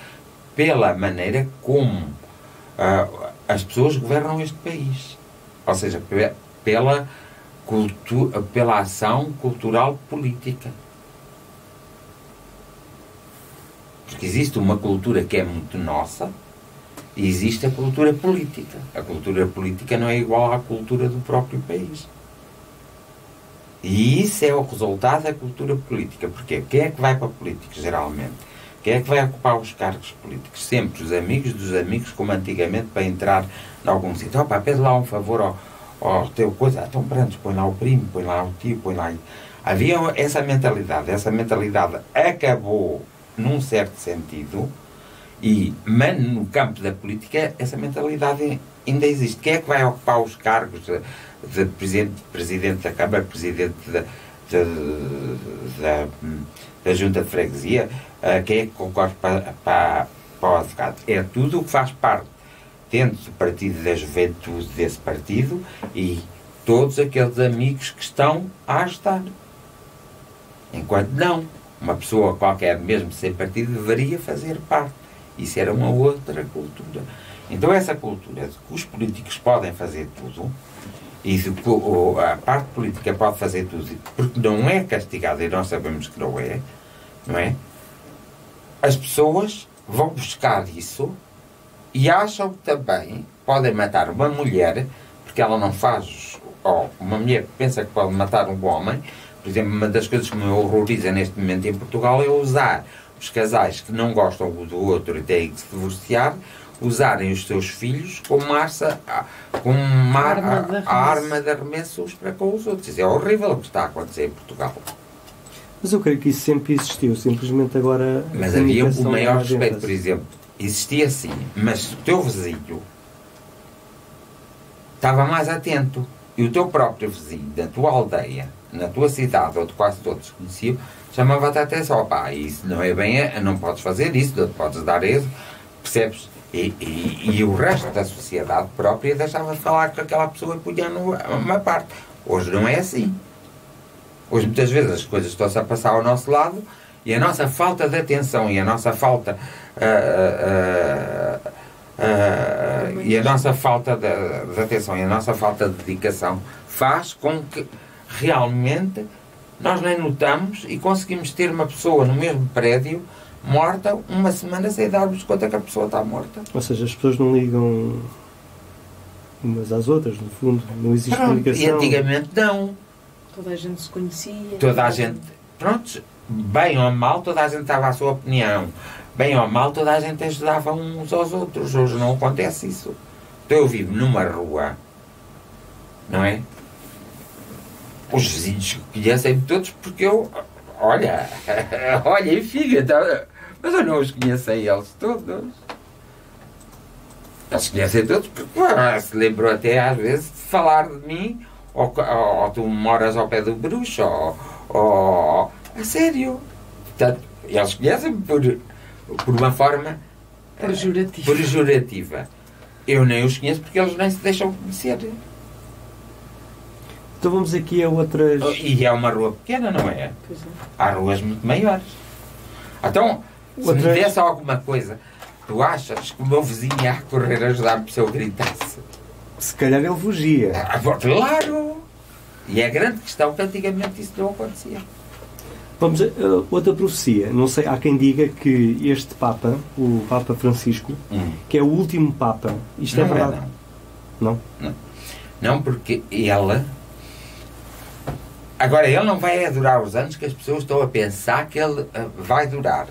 [SPEAKER 2] pela maneira como as pessoas governam este país. Ou seja, pela ação cultural política. Porque existe uma cultura que é muito nossa e existe a cultura política. A cultura política não é igual à cultura do próprio país. E isso é o resultado da cultura política. Porquê? Quem é que vai para a política, geralmente? Quem é que vai ocupar os cargos políticos? Sempre os amigos dos amigos, como antigamente, para entrar em algum sítio. Pede lá um favor ao teu coisa. Então, pronto, põe lá o primo, põe lá o tio, põe lá... Havia essa mentalidade. Essa mentalidade acabou num certo sentido mas no campo da política essa mentalidade ainda existe. Quem é que vai ocupar os cargos de presidente da Câmara, presidente da Junta de Freguesia? Quem é que concorre para o advogado? É tudo o que faz parte militante do partido da juventude desse partido e todos aqueles amigos que estão a ajudar. Enquanto não, uma pessoa qualquer, mesmo sem partido, deveria fazer parte. Isso era uma outra cultura. Então essa cultura de que os políticos podem fazer tudo e de que a parte política pode fazer tudo porque não é castigada, e nós sabemos que não é, não é? As pessoas vão buscar isso e acham que também podem matar uma mulher porque ela não faz, ou uma mulher que pensa que pode matar um homem. Por exemplo, uma das coisas que me horroriza neste momento em Portugal é usar os casais que não gostam um do outro e têm que se divorciar, usarem os seus filhos como arma de arremesso uns para com os outros. Isso é horrível o que está a acontecer em Portugal.
[SPEAKER 3] Mas eu creio que isso sempre existiu, simplesmente agora...
[SPEAKER 2] Mas havia o maior respeito, por exemplo. Existia sim, mas o teu vizinho estava mais atento. E o teu próprio vizinho, da tua aldeia, na tua cidade, onde quase todos conheciam, chamava-te a atenção. Pá, isso não é bem, não podes fazer isso, não podes dar isso, percebes? E o resto da sociedade própria deixava de falar com aquela pessoa e punha numa parte. Hoje não é assim. Hoje muitas vezes as coisas estão-se a passar ao nosso lado e a nossa falta de atenção e a nossa falta e a nossa falta de atenção e a nossa falta de dedicação faz com que realmente nós nem notamos e conseguimos ter uma pessoa no mesmo prédio morta uma semana sem darmos conta que a pessoa está morta.
[SPEAKER 3] Ou seja, as pessoas não ligam umas às outras, no fundo, não existe comunicação.
[SPEAKER 2] E antigamente não.
[SPEAKER 4] Toda a gente se conhecia.
[SPEAKER 2] Toda a gente, pronto, bem ou mal, toda a gente dava a sua opinião. Bem ou mal, toda a gente ajudava uns aos outros. Hoje não acontece isso. Então eu vivo numa rua, não é? Os vizinhos conhecem-me todos porque eu, olha, enfim, então, mas eu não os conheço a eles todos. Eles conhecem todos porque se lembram até às vezes de falar de mim, ou tu moras ao pé do bruxo, ou a sério. Portanto, eles conhecem-me por uma forma pejorativa. Eu nem os conheço porque eles nem se deixam conhecer.
[SPEAKER 3] Então vamos aqui a outras...
[SPEAKER 2] E é uma rua pequena, não é?
[SPEAKER 4] Pois é.
[SPEAKER 2] Há ruas muito maiores. Então, se me desse alguma coisa, tu achas que o meu vizinho ia correr a ajudar-me se eu gritasse?
[SPEAKER 3] Se calhar ele fugia.
[SPEAKER 2] Claro! E é a grande questão que antigamente isso não acontecia.
[SPEAKER 3] Vamos a outra profecia. Não sei, há quem diga que este Papa, o Papa Francisco, que é o último Papa. Isto
[SPEAKER 2] não
[SPEAKER 3] é verdade?
[SPEAKER 2] Não. Não, porque ele... Agora, ele não vai durar os anos que as pessoas estão a pensar que ele vai durar.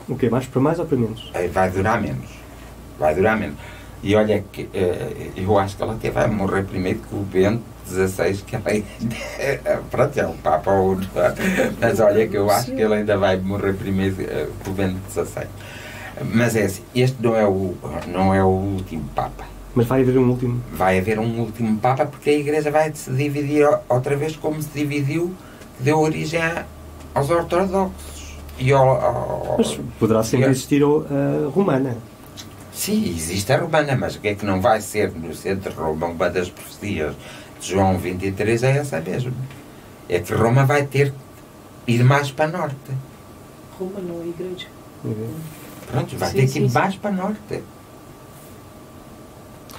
[SPEAKER 3] O quê? Mais para mais ou para menos?
[SPEAKER 2] Vai durar menos. E olha que eu acho que ele até vai morrer primeiro que o Bento XVI, que pronto, é o Papa, mas olha que eu acho que ele ainda vai morrer primeiro que o Bento XVI. Mas é assim, este não é o último Papa.
[SPEAKER 3] Mas vai haver um último?
[SPEAKER 2] Vai haver um último Papa porque a Igreja vai se dividir outra vez como se dividiu, que deu origem aos ortodoxos.
[SPEAKER 3] Mas poderá sempre existir a romana.
[SPEAKER 2] Sim, existe a romana, mas o que é que não vai ser no centro de Roma? Uma das profecias de João 23 é essa mesmo. É que Roma vai ter que ir mais para norte.
[SPEAKER 4] Roma não é igreja.
[SPEAKER 2] Pronto, vai ter que ir mais para norte.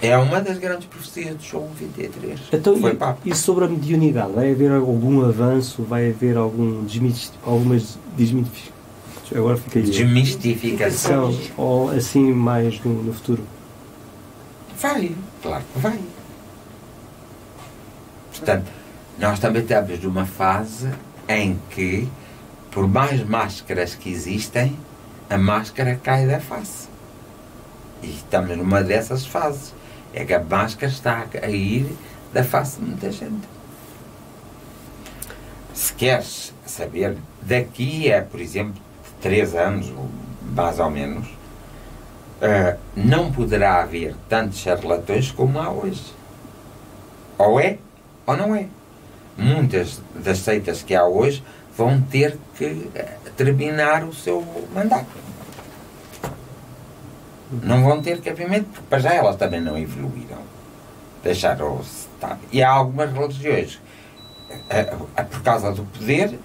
[SPEAKER 2] É uma das grandes profecias de João 23.
[SPEAKER 3] Então,
[SPEAKER 2] foi Papa.
[SPEAKER 3] E sobre a mediunidade? Vai haver algum avanço? Vai haver algumas agora fica aí.
[SPEAKER 2] Desmistificação.
[SPEAKER 3] Ou assim mais no futuro?
[SPEAKER 2] Vai, claro que vai. Portanto, nós também estamos numa fase em que, por mais máscaras que existem, a máscara cai da face. E estamos numa dessas fases. É que a máscara está a cair da face de muita gente. Se queres saber, daqui a, por exemplo, 3 anos, mais ou menos, não poderá haver tantos charlatões como há hoje. Ou é, ou não é. Muitas das seitas que há hoje vão ter que terminar o seu mandato. Não vão ter cabimento, porque para já elas também não evoluíram. Deixaram-se estar. E há algumas religiões, por causa do poder,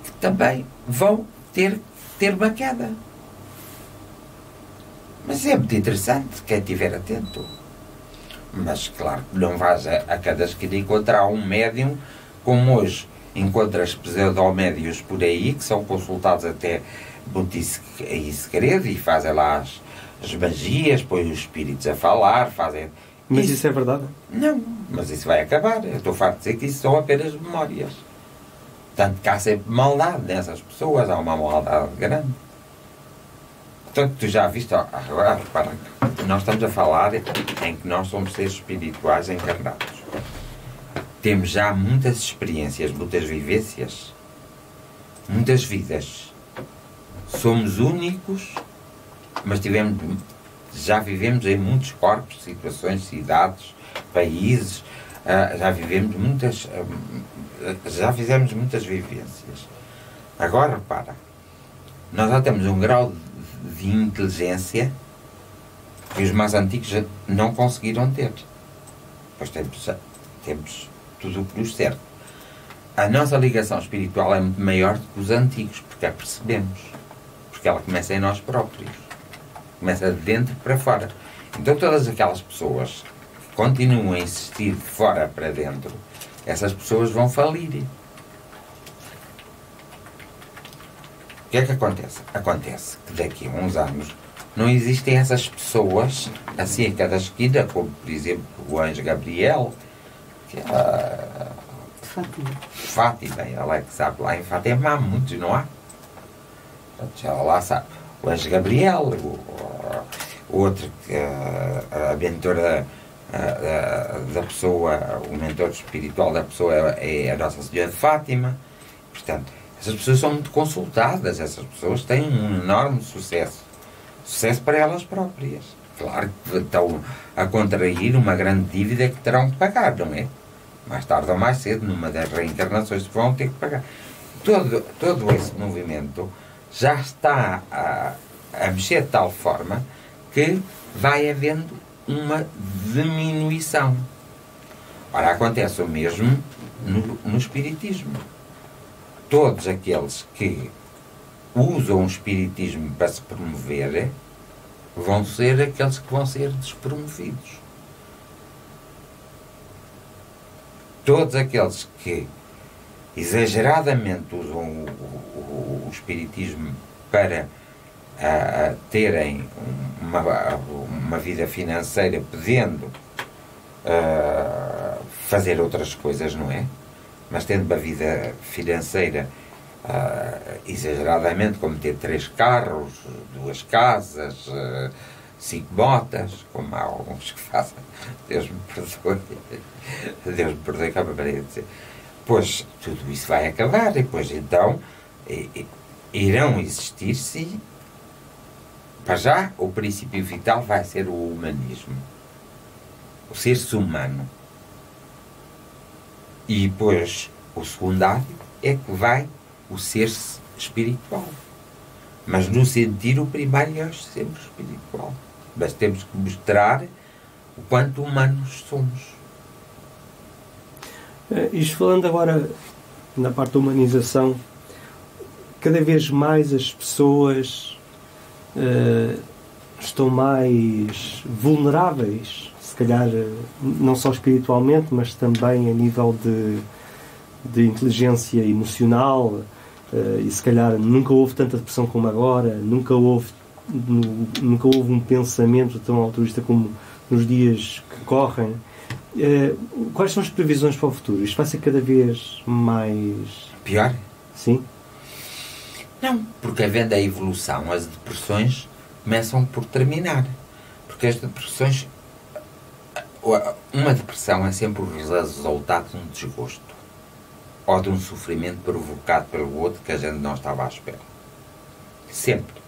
[SPEAKER 2] que também vão ter uma queda. Mas é muito interessante, quem estiver atento. Mas, claro, não vais a cada esquina encontrar um médium, como hoje encontras pseudomédios por aí, que são consultados até muito em segredo e fazem lá as magias, põem os espíritos a falar, fazem...
[SPEAKER 3] Mas isso é verdade?
[SPEAKER 2] Não, mas isso vai acabar. Eu estou farto de dizer que isso são apenas memórias. Tanto que há sempre maldade nessas pessoas, há uma maldade grande. Portanto, tu já viste, agora repara, nós estamos a falar em que nós somos seres espirituais encarnados. Temos já muitas experiências, muitas vivências, muitas vidas. Somos únicos, mas já vivemos em muitos corpos, situações, cidades, países, já fizemos muitas vivências. Agora, repara, nós já temos um grau de inteligência que os mais antigos já não conseguiram ter. Pois temos tudo o que nos serve. A nossa ligação espiritual é muito maior do que os antigos, porque a percebemos. Porque ela começa em nós próprios. Começa de dentro para fora. Então todas aquelas pessoas que continuam a insistir de fora para dentro, essas pessoas vão falir. O que é que acontece? Acontece que daqui a uns anos não existem essas pessoas assim a cada esquina, como por exemplo o anjo Gabriel, que Fátima, ela é que sabe, lá em Fátima há muitos, não há? Ela lá sabe. O anjo Gabriel, o outro, a mentora da pessoa, o mentor espiritual da pessoa é a Nossa Senhora de Fátima. Portanto, essas pessoas são muito consultadas, essas pessoas têm um enorme sucesso. Sucesso para elas próprias. Claro que estão a contrair uma grande dívida que terão que pagar, não é? Mais tarde ou mais cedo, numa das reencarnações, vão ter que pagar. Todo esse movimento já está a mexer de tal forma que vai havendo uma diminuição. Ora, acontece o mesmo no espiritismo. Todos aqueles que usam o espiritismo para se promover vão ser aqueles que vão ser despromovidos. Todos aqueles que exageradamente usam o espiritismo para terem uma vida financeira, podendo fazer outras coisas, não é? Mas tendo uma vida financeira exageradamente, como ter 3 carros, 2 casas, 5 motas, como há alguns que fazem. Deus me perdoe. Deus me perdoe que a maneira de dizer. Pois tudo isso vai acabar, e depois então irão existir, sim. Para já, o princípio vital vai ser o humanismo, o ser-se humano. E depois, o secundário é que vai o ser-se espiritual. Mas no sentido, o primário é sempre espiritual. Mas temos que mostrar o quanto humanos somos.
[SPEAKER 3] Isto falando agora na parte da humanização, cada vez mais as pessoas estão mais vulneráveis, se calhar não só espiritualmente, mas também a nível de inteligência emocional, e se calhar nunca houve tanta depressão como agora, nunca houve um pensamento tão altruísta como nos dias que correm. Quais são as previsões para o futuro? Isto vai ser cada vez mais...
[SPEAKER 2] Pior?
[SPEAKER 3] Sim?
[SPEAKER 2] Não, porque havendo a evolução, as depressões começam por terminar. Porque as depressões... Uma depressão é sempre o resultado de um desgosto ou de um sofrimento provocado pelo outro que a gente não estava à espera. Sempre.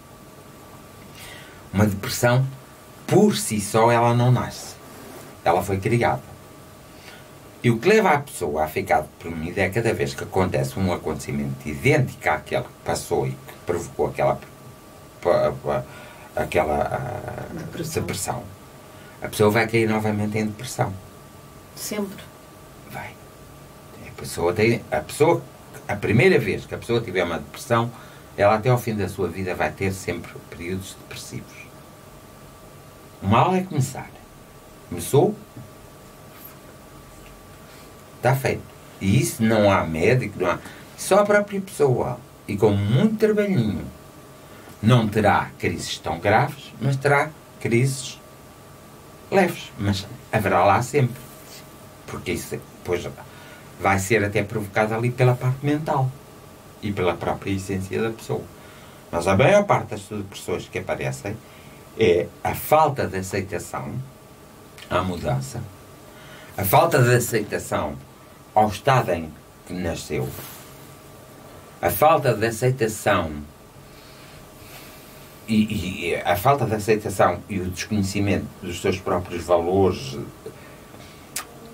[SPEAKER 2] Uma depressão, por si só, ela não nasce. Ela foi criada. E o que leva a pessoa a ficar deprimida é cada vez que acontece um acontecimento idêntico àquele que passou e que provocou aquela depressão, a pessoa vai cair novamente em depressão.
[SPEAKER 4] Sempre.
[SPEAKER 2] Vai. A primeira vez que a pessoa tiver uma depressão, ela até ao fim da sua vida vai ter sempre períodos depressivos. O mal é começar. Começou, está feito. E isso não há médico, não há... Só a própria pessoa, e com muito trabalhinho, não terá crises tão graves, mas terá crises leves. Mas haverá lá sempre. Porque isso depois vai ser até provocado ali pela parte mental e pela própria essência da pessoa. Mas a maior parte das depressões que aparecem é a falta de aceitação à mudança, a falta de aceitação ao estado em que nasceu, a falta de aceitação e a falta de aceitação e o desconhecimento dos seus próprios valores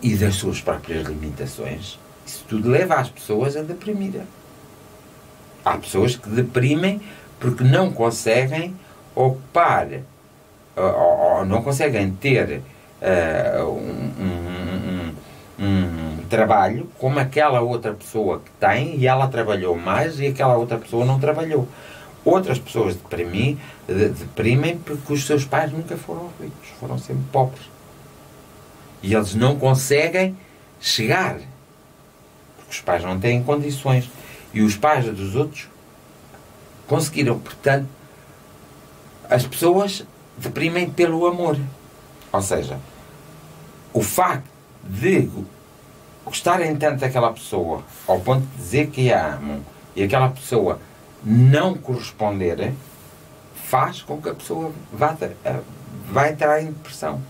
[SPEAKER 2] e das suas próprias limitações, isso tudo leva as pessoas a deprimir. Há pessoas que deprimem porque não conseguem ocupar ou não conseguem ter um trabalho como aquela outra pessoa que tem, e ela trabalhou mais e aquela outra pessoa não trabalhou. Outras pessoas deprimem porque os seus pais nunca foram ricos, foram sempre pobres. E eles não conseguem chegar, porque os pais não têm condições. E os pais dos outros conseguiram. Portanto, as pessoas deprimem pelo amor. Ou seja, o facto de gostarem tanto daquela pessoa, ao ponto de dizer que a amam, e aquela pessoa não corresponder, faz com que a pessoa vá entrar em depressão.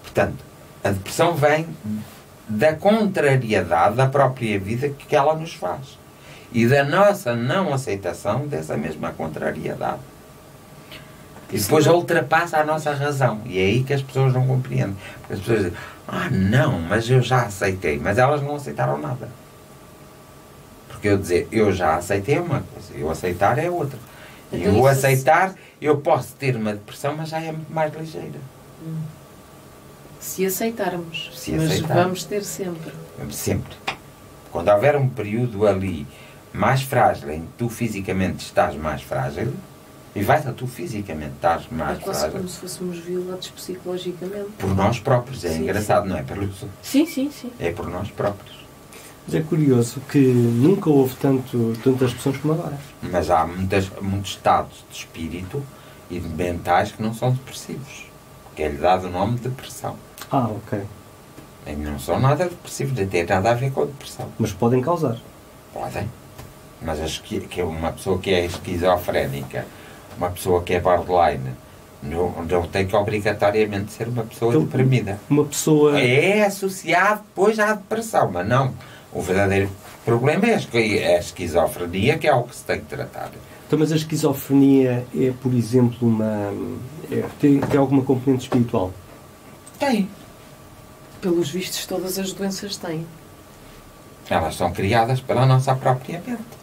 [SPEAKER 2] Portanto, a depressão vem da contrariedade da própria vida que ela nos faz. E da nossa não aceitação dessa mesma contrariedade. E depois ultrapassa a nossa razão. E é aí que as pessoas não compreendem. Porque as pessoas dizem, não, mas eu já aceitei. Mas elas não aceitaram nada. Porque eu dizer, eu já aceitei é uma coisa. Eu aceitar é outra. E
[SPEAKER 4] Então,
[SPEAKER 2] eu aceitar, eu posso ter uma depressão, mas já é muito mais ligeira.
[SPEAKER 4] Se aceitarmos. Mas
[SPEAKER 2] aceitarmos.
[SPEAKER 4] vamos ter sempre.
[SPEAKER 2] Sempre. Quando houver um período ali mais frágil, em que tu fisicamente estás mais frágil, e tu fisicamente estás mais
[SPEAKER 4] É quase
[SPEAKER 2] frágil,
[SPEAKER 4] como se fôssemos violados psicologicamente.
[SPEAKER 2] por nós próprios. É
[SPEAKER 4] Sim,
[SPEAKER 2] engraçado,
[SPEAKER 4] sim.
[SPEAKER 2] não é pelos outros.
[SPEAKER 4] Sim.
[SPEAKER 2] É por nós próprios.
[SPEAKER 3] Mas é curioso que nunca houve tantas pessoas como agora.
[SPEAKER 2] Mas há muitos estados de espírito e de mentais que não são depressivos. Que é-lhe dado o nome de depressão.
[SPEAKER 3] Ok.
[SPEAKER 2] E não são nada depressivos, não tem nada a ver com a depressão.
[SPEAKER 3] Mas podem causar.
[SPEAKER 2] Podem. Mas acho que uma pessoa que é esquizofrénica, uma pessoa que é borderline, não tem que obrigatoriamente ser uma pessoa
[SPEAKER 3] Então,
[SPEAKER 2] deprimida.
[SPEAKER 3] Uma pessoa...
[SPEAKER 2] É associado depois à depressão, mas não. O verdadeiro problema é a esquizofrenia, que é o que se tem que tratar.
[SPEAKER 3] Então, mas a esquizofrenia é, por exemplo, tem alguma componente espiritual?
[SPEAKER 2] Tem.
[SPEAKER 4] Pelos vistos, todas as doenças têm.
[SPEAKER 2] Elas são criadas pela nossa própria mente.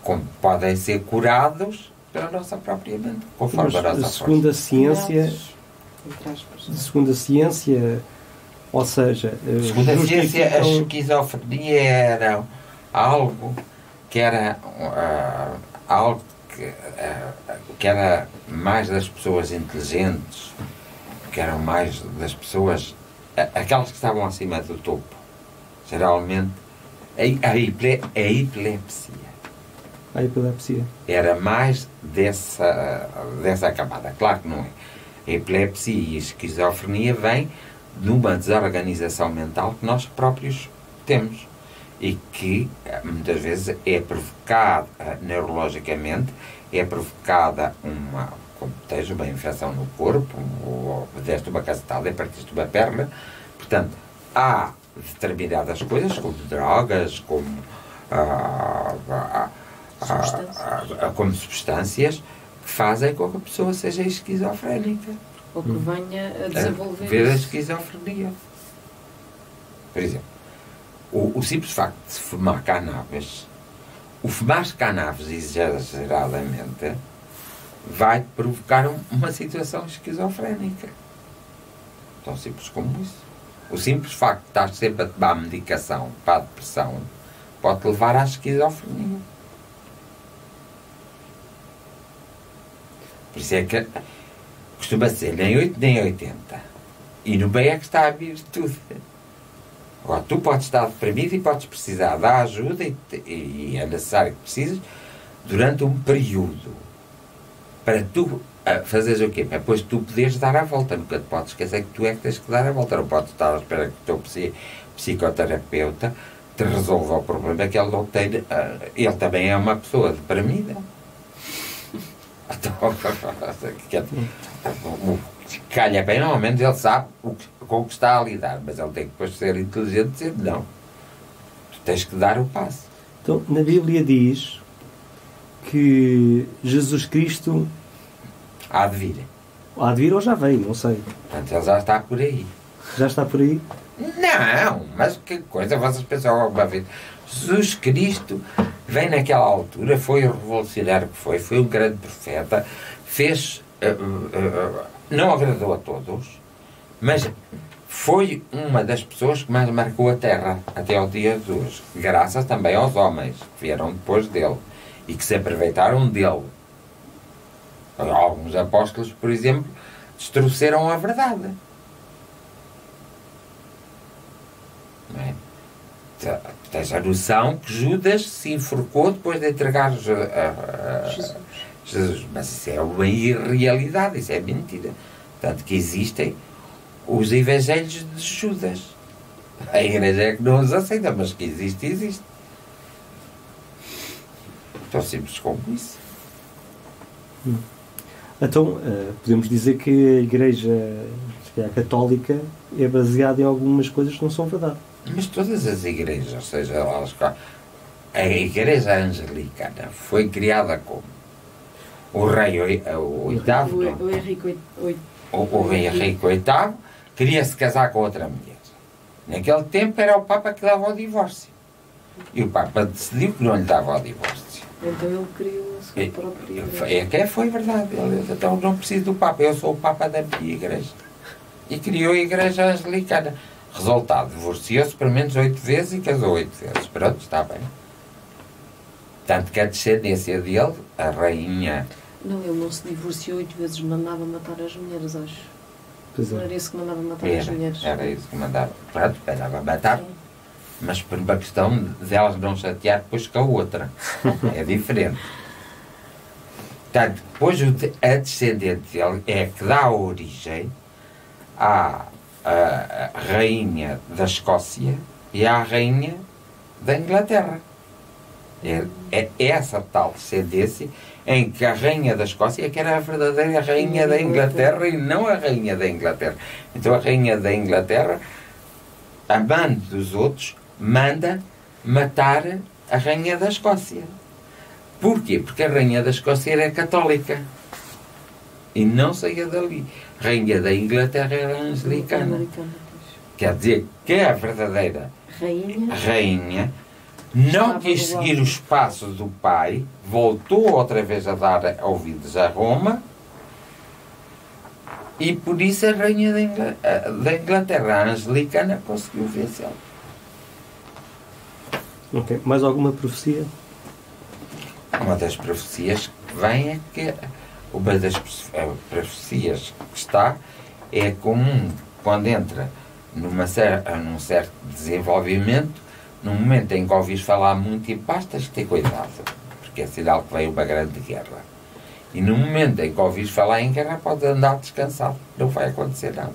[SPEAKER 2] Como podem ser curados pela nossa própria mente, conforme
[SPEAKER 3] Mas,
[SPEAKER 2] a nossa
[SPEAKER 3] segundo a ciência,
[SPEAKER 4] Entre aspas.
[SPEAKER 3] segundo a ciência, ou seja,
[SPEAKER 2] Segundo a ciência, a
[SPEAKER 3] justificam-
[SPEAKER 2] esquizofrenia era algo que era algo que era mais das pessoas inteligentes, que eram mais das pessoas, aquelas que estavam acima do topo. Geralmente, a epilepsia
[SPEAKER 3] a epilepsia.
[SPEAKER 2] era mais dessa camada. Claro que não é. A epilepsia e a esquizofrenia vêm de uma desorganização mental que nós próprios temos e que muitas vezes é provocada neurologicamente, é provocada como tens uma infecção no corpo, ou deste uma cacetada e partiste uma perna. Portanto, há determinadas coisas, como drogas, como como substâncias, que fazem com que a pessoa seja esquizofrénica.
[SPEAKER 4] Ou que venha a desenvolver
[SPEAKER 2] Ver a
[SPEAKER 4] isso.
[SPEAKER 2] esquizofrenia. Por exemplo, o simples facto de se fumar cannabis, o fumar cannabis exageradamente, vai provocar uma situação esquizofrénica. Tão simples como isso. O simples facto de estar sempre a tomar medicação para a depressão pode levar à esquizofrenia. Por isso é que costuma ser nem 8 nem 80. E no bem é que está a virtude. Agora, tu podes estar deprimido e podes precisar da ajuda e é necessário que precises durante um período para tu fazeres o quê? Para depois tu poderes dar a volta. Nunca te podes esquecer que tu é que tens que dar a volta. Não podes estar à espera que o teu psicoterapeuta te resolva o problema que ele não tem. Ele também é uma pessoa deprimida. Calha bem, normalmente ele sabe com o que está a lidar, mas ele tem que depois ser inteligente e dizer não. Tu tens que dar o passo.
[SPEAKER 3] Então, na Bíblia diz que Jesus Cristo
[SPEAKER 2] Há de vir.
[SPEAKER 3] há de vir ou já veio, não sei.
[SPEAKER 2] Portanto, ele já está por aí.
[SPEAKER 3] Já está por aí?
[SPEAKER 2] Não, mas que coisa, vocês pensam alguma vez? Jesus Cristo vem naquela altura, foi o revolucionário que foi um grande profeta, fez, não agradou a todos, mas foi uma das pessoas que mais marcou a Terra até ao dia de hoje, graças também aos homens que vieram depois dele e que se aproveitaram dele. Alguns apóstolos, por exemplo, destruíram a verdade. Não é? Tens a noção que Judas se enforcou depois de entregar Jesus. Mas isso é uma irrealidade, isso é mentira. Tanto que existem os evangelhos de Judas. A igreja é que não os aceita, mas que existe, existe. Tão simples como isso.
[SPEAKER 3] Então, podemos dizer que a Igreja Católica é baseada em algumas coisas que não são verdade.
[SPEAKER 2] Mas todas as igrejas, seja a igreja anglicana foi criada como o rei o Henrique VIII queria se casar com outra mulher. Naquele tempo era o Papa que dava o divórcio. E o Papa decidiu que não lhe dava o divórcio.
[SPEAKER 4] Então ele criou a sua própria igreja.
[SPEAKER 2] Foi verdade. Então não preciso do Papa, eu sou o Papa da minha igreja. E criou a igreja anglicana. Resultado, divorciou-se pelo menos 8 vezes e casou 8 vezes. Pronto, está bem. Tanto que a descendência dele, a rainha...
[SPEAKER 4] Não, ele não se divorciou 8 vezes, mandava matar as mulheres, acho.
[SPEAKER 3] Pois é.
[SPEAKER 4] Não era isso que mandava matar as mulheres.
[SPEAKER 2] Era isso que mandava. Pronto, mandava matar.
[SPEAKER 4] Sim.
[SPEAKER 2] Mas por uma questão delas não chatear depois com a outra. É diferente. Portanto, depois a descendente dele é que dá origem à rainha da Escócia e à rainha da Inglaterra. É essa tal descendência em que a rainha da Escócia é que era a verdadeira rainha da Inglaterra e não a rainha da Inglaterra. Então a rainha da Inglaterra, amando dos outros, manda matar a rainha da Escócia. Porquê? Porque a rainha da Escócia era católica e não saía dali. A rainha da Inglaterra era anglicana. Quer dizer que a verdadeira rainha não quis seguir os passos do pai, voltou outra vez a dar ouvidos a Roma e por isso a rainha da Inglaterra, a anglicana, conseguiu vencê-la.
[SPEAKER 3] Ok. Mais alguma profecia?
[SPEAKER 2] Uma das profecias que vem é que uma das profecias que está é comum quando entra num certo desenvolvimento, no momento em que ouvires falar muito em paz, tens que ter cuidado, porque é sinal que vem uma grande guerra. E no momento em que ouvires falar em guerra, podes andar descansado, não vai acontecer nada.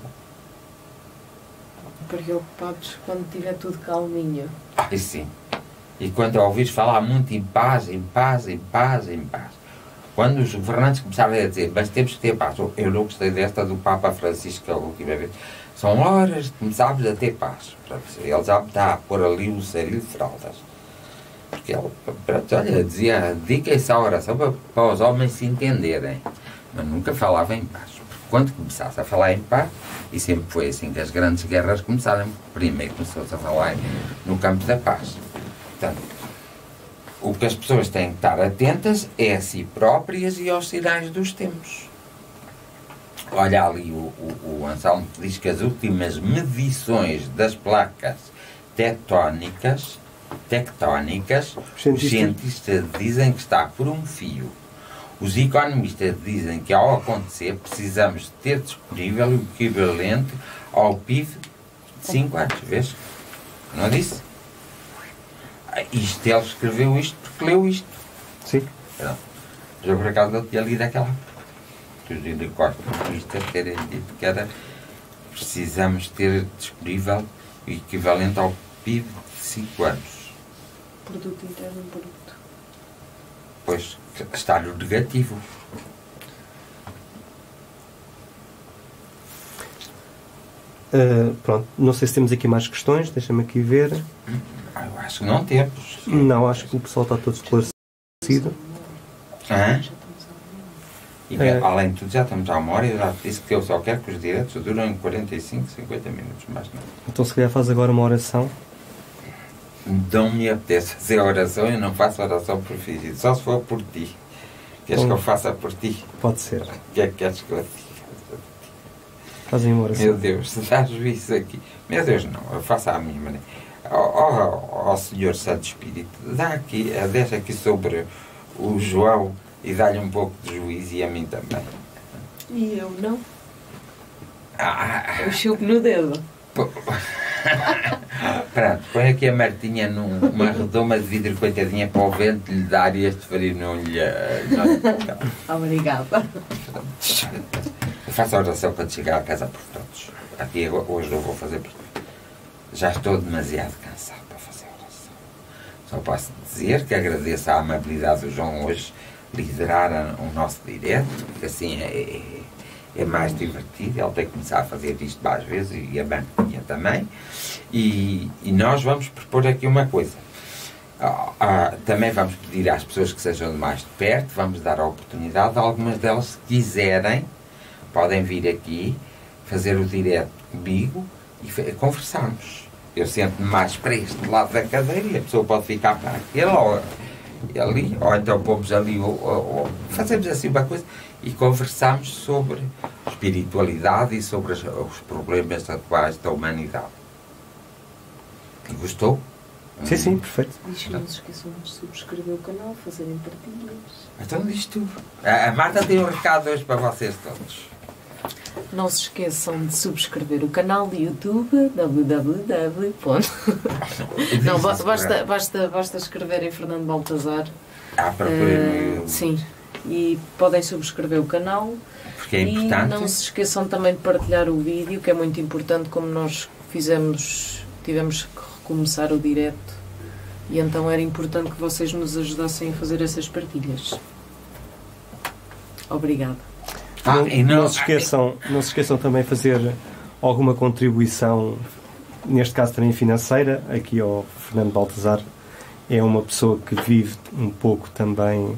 [SPEAKER 4] Preocupados quando tiver tudo calminho.
[SPEAKER 2] Ai, sim. E quando ouvires falar muito em paz, em paz, em paz, em paz. Quando os governantes começarem a dizer, mas temos que ter paz, eu não gostei desta do Papa Francisco a última vez. São horas de começarmos a ter paz. Ele já está a pôr ali um sarilho de fraldas. Porque ele, pronto, olha, dizia, dediquem-se à oração para os homens se entenderem. Mas nunca falava em paz. Porque quando começasse a falar em paz, e sempre foi assim que as grandes guerras começaram, primeiro começou-se a falar no campo da paz. Portanto, o que as pessoas têm que estar atentas é a si próprias e aos sinais dos tempos. Olha ali, o Anselmo diz que as últimas medições das placas tectónicas, os cientistas dizem que está por um fio. Os economistas dizem que ao acontecer precisamos de ter disponível o equivalente ao PIB de 5 anos. Vês? Não disse? Isto, ele escreveu isto porque leu isto.
[SPEAKER 3] Sim.
[SPEAKER 2] Pronto. Eu por acaso não tinha lido aquela. Os economistas terem dito que era precisamos ter disponível o equivalente ao PIB de 5 anos.
[SPEAKER 4] Produto Interno Bruto.
[SPEAKER 2] Pois, está no negativo.
[SPEAKER 3] Pronto, não sei se temos aqui mais questões, deixa-me aqui ver.
[SPEAKER 2] Eu acho que não temos.
[SPEAKER 3] Não, acho que o pessoal está todo esclarecido.
[SPEAKER 2] Hã? E, além de tudo, já estamos à 1 hora e eu já disse que eu só quero que os diretos duram 45, 50 minutos, mais não.
[SPEAKER 3] Então se calhar faz agora uma oração.
[SPEAKER 2] Não me apetece fazer a oração, eu não faço oração por filho, só se for por ti. Queres que eu faça por ti?
[SPEAKER 3] Pode ser.
[SPEAKER 2] O que é que queres que eu diga?
[SPEAKER 3] Fazem uma oração.
[SPEAKER 2] Meu Deus, se dás isso aqui. Meu Deus, não, eu faço à minha maneira. Ó Senhor Santo Espírito, deixa aqui sobre o João e dá-lhe um pouco de juízo e a mim também.
[SPEAKER 4] E eu não? Eu chupo no dedo.
[SPEAKER 2] Pronto, põe aqui a Martinha numa redoma de vidro, coitadinha, para o vento lhe dar e este frio não lhe...
[SPEAKER 4] Obrigada.
[SPEAKER 2] Eu faço a oração quando chegar à casa por todos. Aqui hoje não vou fazer porque já estou demasiado cansado para fazer a oração. Só posso dizer que agradeço a amabilidade do João hoje liderar o nosso direto, porque assim é mais divertido. Ele tem que começar a fazer isto mais vezes e a Martinha também. E nós vamos propor aqui uma coisa. Também vamos pedir às pessoas que sejam de mais de perto, vamos dar a oportunidade, algumas delas, se quiserem, podem vir aqui fazer o direto comigo e conversarmos. Eu sento-me mais para este lado da cadeira e a pessoa pode ficar para aquele ou ali, ou então pomos ali, ou fazemos assim uma coisa e conversamos sobre espiritualidade e sobre os problemas atuais da humanidade. Gostou?
[SPEAKER 3] Sim, sim, perfeito.
[SPEAKER 4] Diz que não se esqueçam de subscrever o canal, fazerem partilhas.
[SPEAKER 2] Então diz tu. A Marta tem um recado hoje para vocês todos.
[SPEAKER 4] Não se esqueçam de subscrever o canal de YouTube www. Não, basta escrever em Fernando Baltazar. Sim. E podem subscrever o canal.
[SPEAKER 2] Porque é importante.
[SPEAKER 4] E não se esqueçam também de partilhar o vídeo, que é muito importante, como nós tivemos que recomeçar o direto. E então era importante que vocês nos ajudassem a fazer essas partilhas. Obrigada.
[SPEAKER 3] Não se esqueçam também de fazer alguma contribuição, neste caso também financeira. Aqui ao Fernando Baltazar é uma pessoa que vive um pouco também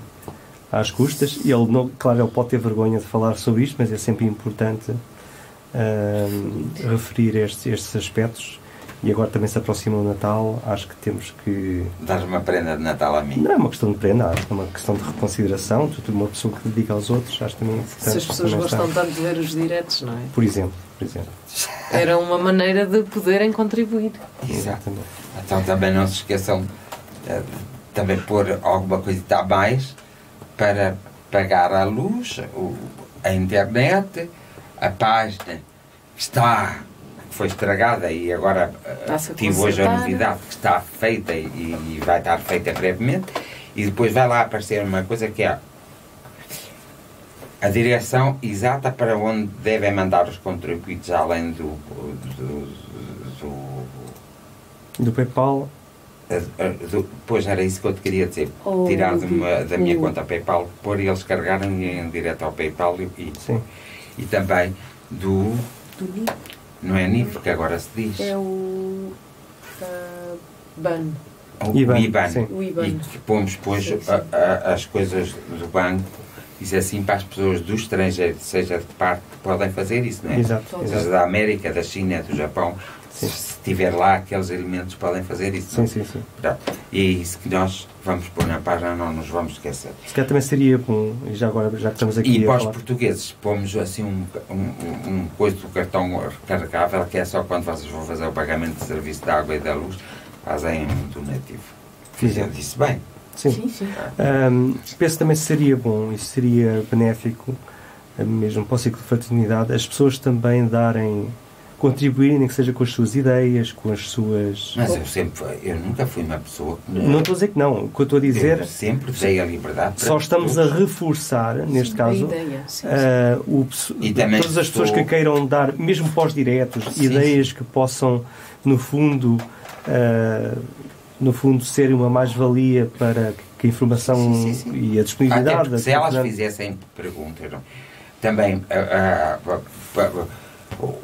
[SPEAKER 3] às custas, e ele, não, claro, ele pode ter vergonha de falar sobre isto, mas é sempre importante referir estes aspectos. E agora também se aproxima o Natal, acho que temos que...
[SPEAKER 2] Dar uma prenda de Natal a mim.
[SPEAKER 3] Não é uma questão de prenda, acho que é uma questão de reconsideração. Uma pessoa que dedica aos outros, acho também importante.
[SPEAKER 4] Se as pessoas gostam tanto de ver os diretos, não é?
[SPEAKER 3] Por exemplo.
[SPEAKER 4] Era uma maneira de poderem contribuir.
[SPEAKER 2] Exatamente. Então também não se esqueçam de também pôr alguma coisita a mais para pagar a luz, a internet, a página que foi estragada e agora tive hoje a novidade que está feita e vai estar feita brevemente, e depois vai lá aparecer uma coisa que é a direção exata para onde devem mandar os contribuintes, além do
[SPEAKER 3] PayPal.
[SPEAKER 2] Pois era isso que eu te queria dizer, tirar da minha conta PayPal, pôr e eles carregarem em direto ao PayPal e também do
[SPEAKER 4] NIF.
[SPEAKER 2] Não é NIF que agora se diz.
[SPEAKER 4] É o BAN.
[SPEAKER 2] O IBAN.
[SPEAKER 4] O IBAN.
[SPEAKER 2] E que pomos depois as coisas do banco, isso assim para as pessoas do estrangeiro, seja de que parte, podem fazer isso, não é?
[SPEAKER 3] Exato.
[SPEAKER 2] Seja da América, da China, do Japão,
[SPEAKER 3] Sim.
[SPEAKER 2] Se tiver lá aqueles elementos, podem fazer isso.
[SPEAKER 3] Sim, sim, sim.
[SPEAKER 2] Pronto. E é isso que nós vamos pôr na página, não nos vamos esquecer.
[SPEAKER 3] Se calhar também seria bom, e já agora, já que estamos aqui
[SPEAKER 2] E
[SPEAKER 3] a
[SPEAKER 2] para os
[SPEAKER 3] falar...
[SPEAKER 2] portugueses, pomos assim um coisa do cartão recarregável, que é só quando vocês vão fazer o pagamento de serviço da água e da luz, fazem um donativo. Eu disse bem.
[SPEAKER 3] Sim. Penso também que seria bom e seria benéfico, mesmo para o ciclo de fraternidade, as pessoas também contribuírem, nem que seja com as suas ideias, com as suas...
[SPEAKER 2] Mas eu nunca fui uma pessoa que...
[SPEAKER 3] Não estou a dizer que não. O que eu estou a dizer...
[SPEAKER 2] Eu sempre dei a liberdade para
[SPEAKER 3] só estamos
[SPEAKER 2] todos.
[SPEAKER 3] a reforçar, neste caso, todas as pessoas que queiram dar, mesmo pós-diretos, ideias que possam, no fundo, serem uma mais-valia para que a informação e a disponibilidade...
[SPEAKER 2] Até se elas fizessem perguntas, não? Também...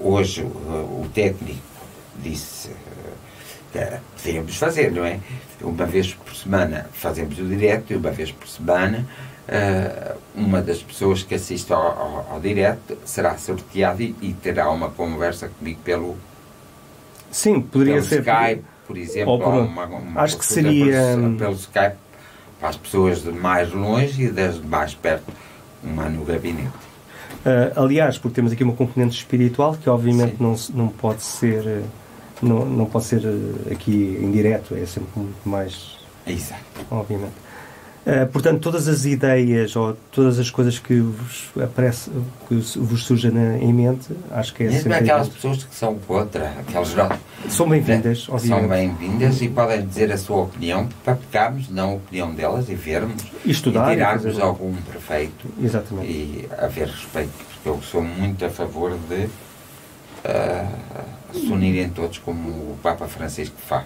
[SPEAKER 2] hoje o técnico disse que devíamos fazer, não é? Uma vez por semana fazemos o direto e uma vez por semana uma das pessoas que assiste ao direto será sorteada e terá uma conversa comigo pelo
[SPEAKER 3] ser
[SPEAKER 2] Skype, por exemplo, ou
[SPEAKER 3] acho que seria
[SPEAKER 2] pelo Skype para as pessoas de mais longe e das de mais perto, uma no gabinete.
[SPEAKER 3] Aliás, porque temos aqui uma componente espiritual que obviamente não pode ser aqui em direto, é sempre muito mais...
[SPEAKER 2] Exato.
[SPEAKER 3] Obviamente. Portanto, todas as ideias ou todas as coisas que vos surgem em mente, acho que é
[SPEAKER 2] mesmo
[SPEAKER 3] sempre...
[SPEAKER 2] aquelas pessoas que são contra, aquelas
[SPEAKER 3] são bem-vindas, obviamente.
[SPEAKER 2] São bem-vindas e podem dizer a sua opinião para pegarmos, não a opinião delas, e vermos
[SPEAKER 3] e estudar,
[SPEAKER 2] e tirarmos algum prefeito.
[SPEAKER 3] Exatamente.
[SPEAKER 2] E haver respeito, porque eu sou muito a favor de se unirem todos como o Papa Francisco faz.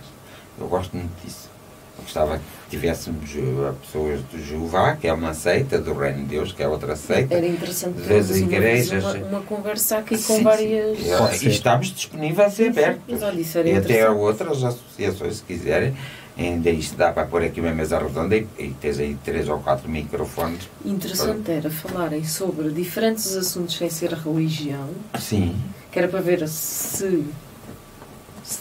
[SPEAKER 2] Eu gosto muito disso. Eu gostava que tivéssemos pessoas do Jeová, que é uma seita, do Reino de Deus, que é outra seita.
[SPEAKER 4] Era interessante
[SPEAKER 2] das igrejas.
[SPEAKER 4] Uma conversa aqui com várias...
[SPEAKER 2] E estamos disponíveis e abertos.
[SPEAKER 4] E
[SPEAKER 2] até outras associações, se quiserem. Ainda isto dá para pôr aqui uma mesa redonda e tens aí 3 ou 4 microfones.
[SPEAKER 4] Interessante era falarem sobre diferentes assuntos sem ser religião.
[SPEAKER 2] Sim.
[SPEAKER 4] Que era para ver se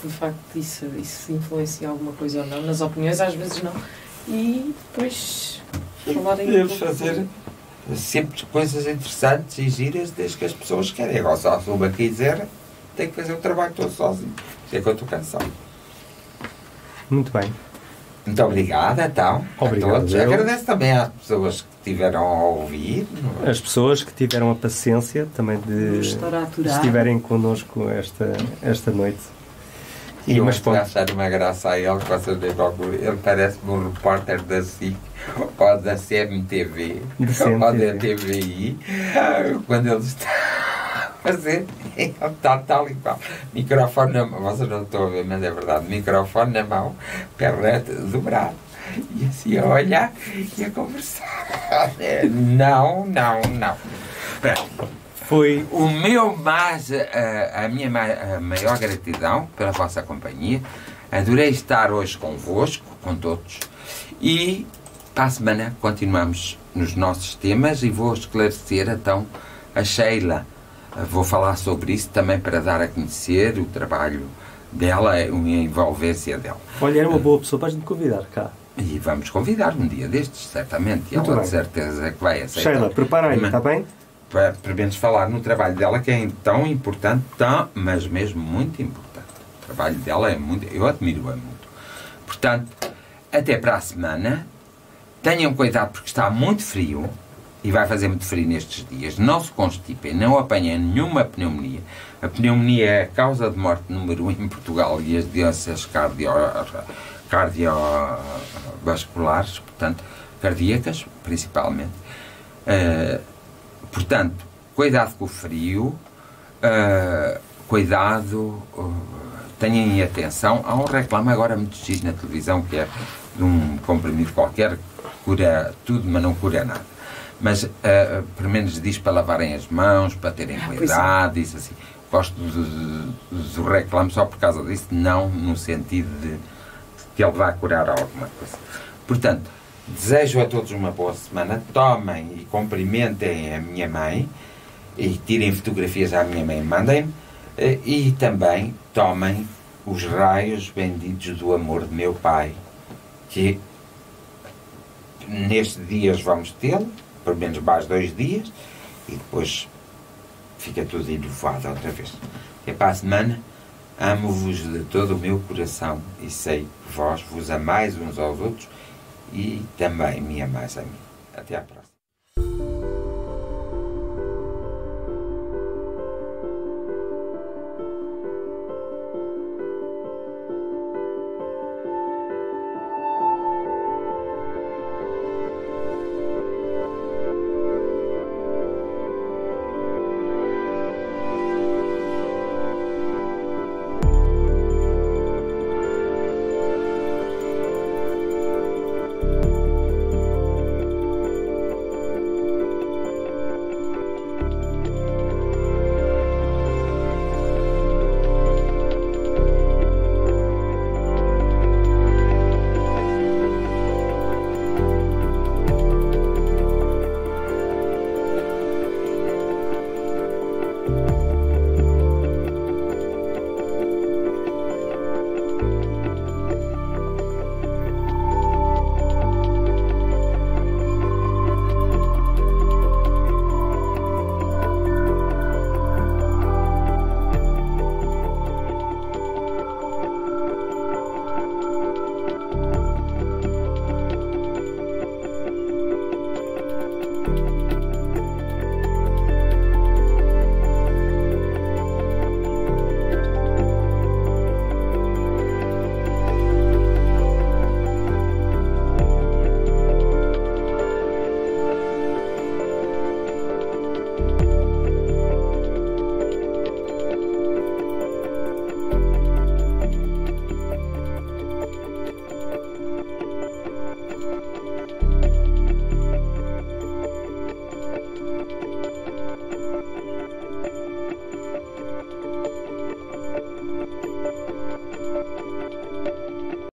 [SPEAKER 4] de facto isso influencia alguma coisa ou não, nas opiniões, às vezes não, e depois falarem...
[SPEAKER 2] Podemos fazer sempre coisas interessantes e giras, desde que as pessoas querem. Agora, se a uma quiser, tem que fazer o trabalho todo sozinho. Isso é que eu estou cansado.
[SPEAKER 3] Muito bem.
[SPEAKER 2] Muito obrigada, então.
[SPEAKER 3] Obrigado.
[SPEAKER 2] A todos. Agradeço também às pessoas que tiveram a ouvir.
[SPEAKER 3] As pessoas que tiveram a paciência também de estiverem connosco esta noite.
[SPEAKER 2] E eu vou achar uma graça a ele, ele parece-me um repórter da SIC ou da CMTV ou da TVI, quando ele está a fazer, ele está tal e qual, microfone na mão, vocês não estão a ver, mas é verdade, microfone na mão, perna dobrado, e assim a olhar e a conversar. Não. Foi o meu a minha maior gratidão pela vossa companhia. Adorei estar hoje convosco, com todos. E para a semana continuamos nos nossos temas e vou esclarecer então a Sheila. Vou falar sobre isso também para dar a conhecer o trabalho dela e a envolvência dela.
[SPEAKER 3] Olha, era uma boa pessoa para a gente convidar cá.
[SPEAKER 2] E vamos convidar um dia destes, certamente. E ela de certeza que vai aceitar.
[SPEAKER 3] Sheila, prepara aí, está bem?
[SPEAKER 2] Para menos falar no trabalho dela, que é tão importante, mas mesmo muito importante. O trabalho dela é muito... Eu admiro-a muito. Portanto, até para a semana. Tenham cuidado porque está muito frio e vai fazer muito frio nestes dias. Não se constipem, não apanhem nenhuma pneumonia. A pneumonia é a causa de morte número 1 em Portugal e as doenças cardiovasculares, portanto, cardíacas, principalmente. Portanto, cuidado com o frio, tenham atenção. Há um reclame agora muito giro na televisão que é de um comprimido qualquer que cura tudo, mas não cura nada. Mas, pelo menos diz para lavarem as mãos, para terem cuidado, isso assim. Gosto do reclame só por causa disso, não no sentido de que ele vai curar alguma coisa. Portanto, desejo a todos uma boa semana. Tomem e cumprimentem a minha mãe e tirem fotografias à minha mãe. Mandem-me. E também tomem os raios benditos do amor de meu Pai, que nestes dias vamos tê-lo, pelo menos mais 2 dias, e depois fica tudo elevado outra vez. E para a semana, amo-vos de todo o meu coração e sei que vós vos amais uns aos outros e também me amais a mim. Até à próxima.